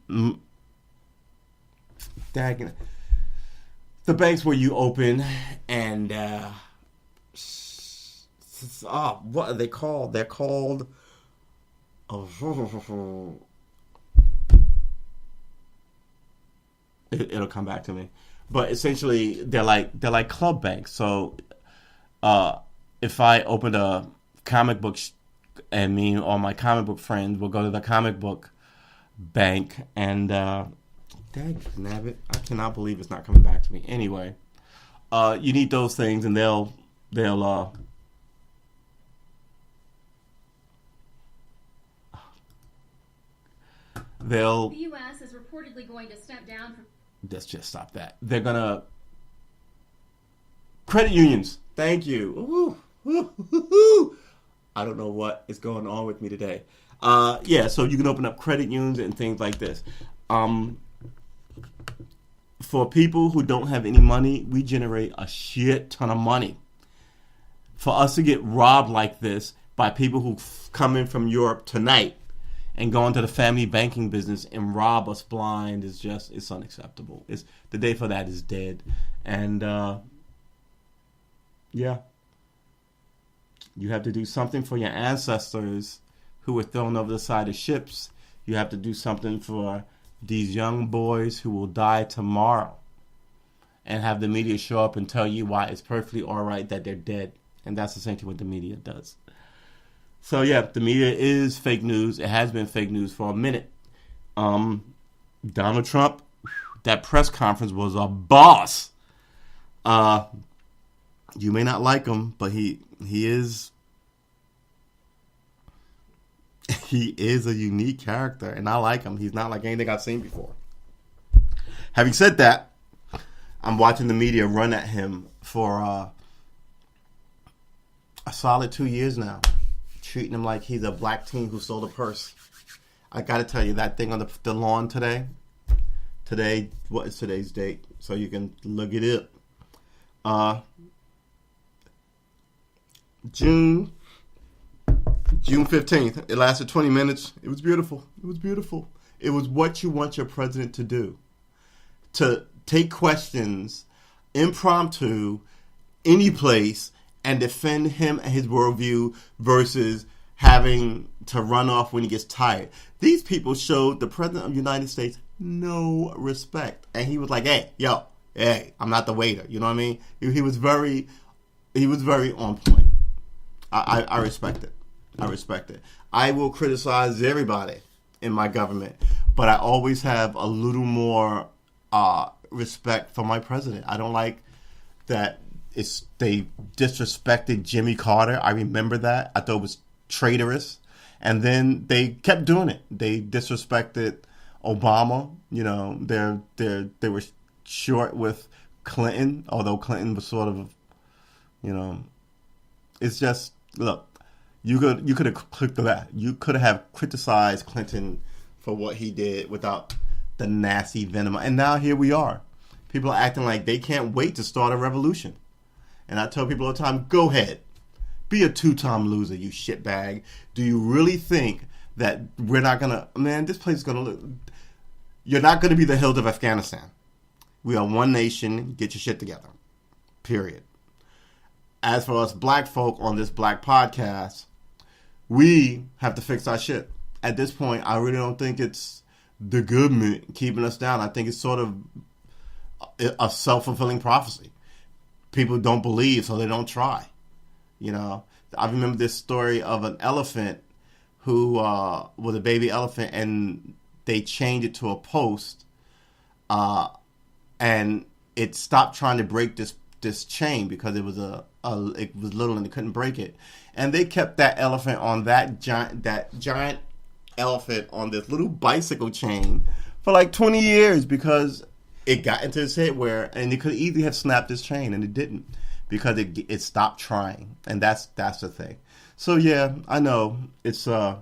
banks where you open and what are they called? They're called it'll come back to me. But essentially they're like club banks. So if I opened a comic book and me or my comic book friends will go to the comic book bank and dagnabbit, I cannot believe it's not coming back to me. Anyway, you need those things, and they'll the U.S. is reportedly going to step down from... Let's just stop that. They're gonna... Credit unions. Thank you. I don't know what is going on with me today. So you can open up credit unions and things like this. For people who don't have any money, we generate a shit ton of money. For us to get robbed like this by people who come in from Europe tonight and go into the family banking business and rob us blind it's unacceptable. The day for that is dead. And you have to do something for your ancestors who were thrown over the side of ships. You have to do something for these young boys who will die tomorrow, and have the media show up and tell you why it's perfectly all right that they're dead. And that's essentially what the media does. So yeah, the media is fake news. It has been fake news for a minute. Donald Trump, that press conference was a boss. You may not like him, but he is a unique character, and I like him. He's not like anything I've seen before. Having said that, I'm watching the media run at him for a solid 2 years now, treating him like he's a black teen who stole a purse. I got to tell you, that thing on the lawn today, what is today's date? So you can look it up. June 15th. It lasted 20 minutes. It was beautiful. It was what you want your president to do. To take questions, impromptu, any place, and defend him and his worldview versus having to run off when he gets tired. These people showed the president of the United States no respect. And he was like, hey, I'm not the waiter. You know what I mean? He was very on point. I respect it. I will criticize everybody in my government, but I always have a little more respect for my president. I don't like that they disrespected Jimmy Carter. I remember that. I thought it was traitorous. And then they kept doing it. They disrespected Obama. You know, they were short with Clinton, although Clinton was sort of, you know, it's just, look, you could have clicked that. You could have criticized Clinton for what he did without the nasty venom. And now here we are. People are acting like they can't wait to start a revolution. And I tell people all the time, go ahead. Be a two-time loser, you shitbag. Do you really think that we're not going to... Man, this place is going to look... You're not going to be the Hild of Afghanistan. We are one nation. Get your shit together. Period. As for us black folk on this black podcast, we have to fix our shit. At this point, I really don't think it's the government keeping us down. I think it's sort of a self-fulfilling prophecy. People don't believe, so they don't try. You know, I remember this story of an elephant who was a baby elephant, and they chained it to a post, and it stopped trying to break this chain because it was it was little and they couldn't break it, and they kept that elephant on that giant elephant on this little bicycle chain for like 20 years because it got into his head and it could easily have snapped his chain, and it didn't because it stopped trying, and that's the thing. So yeah, I know it's a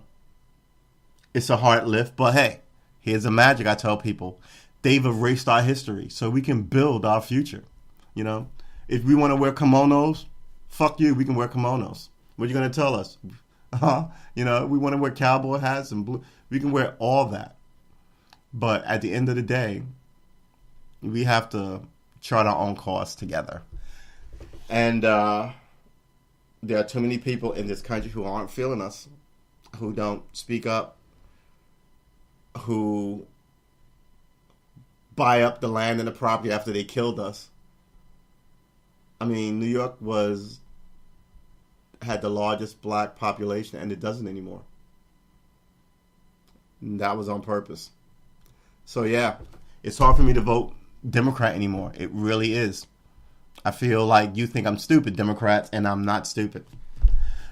hard lift, but hey, here's the magic. I tell people, they've erased our history, so we can build our future. You know, if we want to wear kimonos, fuck you, we can wear kimonos. What are you gonna tell us? You know, we want to wear cowboy hats and blue. We can wear all that, but at the end of the day, we have to chart our own course together. And there are too many people in this country who aren't feeling us, who don't speak up, who buy up the land and the property after they killed us. I mean, New York had the largest black population, and it doesn't anymore. And that was on purpose. So yeah, it's hard for me to vote Democrat anymore. It really is. I feel like you think I'm stupid, Democrats, and I'm not stupid.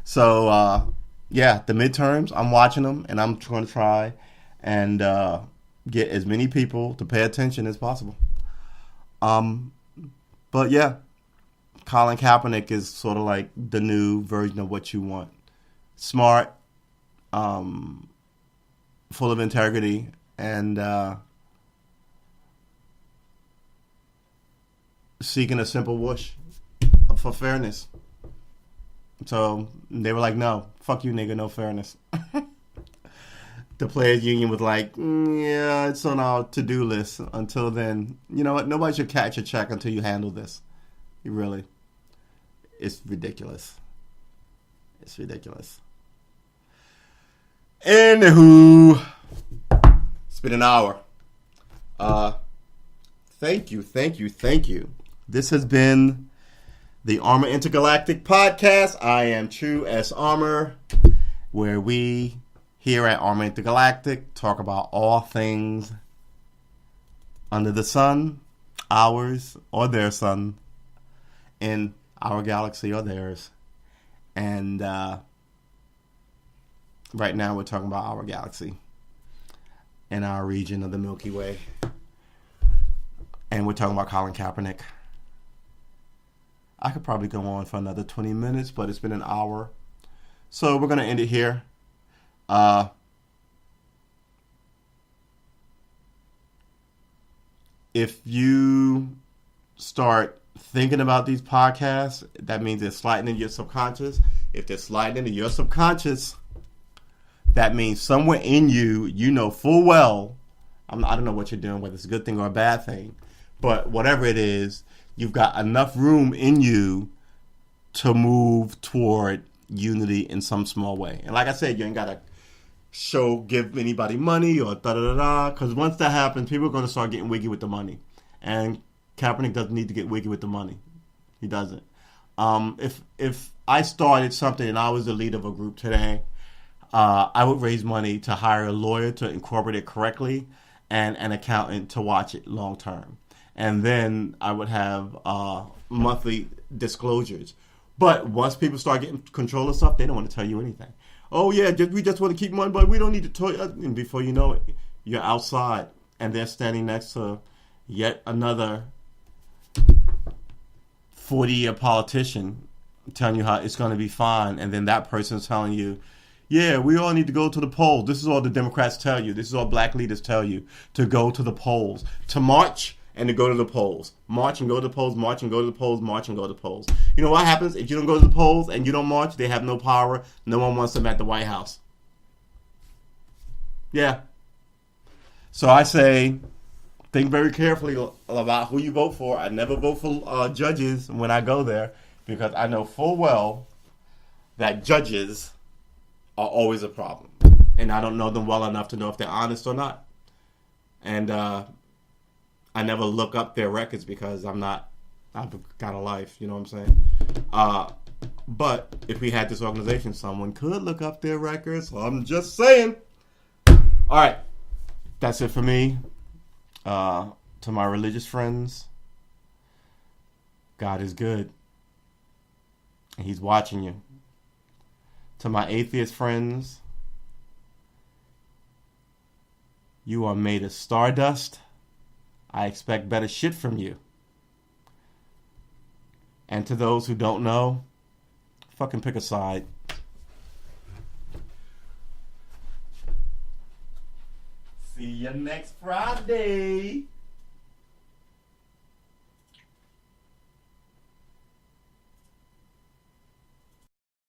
So yeah, the midterms, I'm watching them, and I'm going to try and get as many people to pay attention as possible. But yeah, Colin Kaepernick is sort of like the new version of what you want. Smart, full of integrity, and seeking a simple wish for fairness. So they were like, no, fuck you, nigga, no fairness. The players union was like, yeah, it's on our to-do list. Until then, you know what? Nobody should catch a check until you handle this. You really. It's ridiculous. It's ridiculous. Anywho, it's been an hour. Thank you. This has been the Armor Intergalactic podcast. I am True S. Armor, where we here at Armor Intergalactic talk about all things under the sun, ours or their sun. in our galaxy or theirs. And right now we're talking about our galaxy and our region of the Milky Way. And we're talking about Colin Kaepernick. I could probably go on for another 20 minutes, but it's been an hour. So we're going to end it here. If you start thinking about these podcasts, that means they're sliding into your subconscious. If they're sliding into your subconscious, that means somewhere in you, you know full well, I don't know what you're doing, whether it's a good thing or a bad thing, but whatever it is, you've got enough room in you to move toward unity in some small way. And like I said, you ain't got to give anybody money or da-da-da-da, because once that happens, people are going to start getting wiggy with the money. And Kaepernick doesn't need to get wiggy with the money. He doesn't. If I started something and I was the leader of a group today, I would raise money to hire a lawyer to incorporate it correctly and an accountant to watch it long term. And then I would have monthly disclosures. But once people start getting control of stuff, they don't want to tell you anything. Oh, yeah, we just want to keep money, but we don't need to tell you. And before you know it, you're outside, and they're standing next to yet another 40-year politician telling you how it's going to be fine. And then that person's telling you, yeah, we all need to go to the polls. This is all the Democrats tell you. This is all black leaders tell you, to go to the polls, to march and to go to the polls. March and go to the polls, march and go to the polls, march and go to the polls. You know what happens if you don't go to the polls and you don't march? They have no power. No one wants them at the White House. Yeah. So I say, think very carefully about who you vote for. I never vote for judges when I go there, because I know full well that judges are always a problem. And I don't know them well enough to know if they're honest or not. And I never look up their records because I've got a life, you know what I'm saying? But if we had this organization, someone could look up their records. So I'm just saying. All right. That's it for me. To my religious friends, God is good. And He's watching you. To my atheist friends, you are made of stardust. I expect better shit from you. And to those who don't know, fucking pick a side. See you next Friday.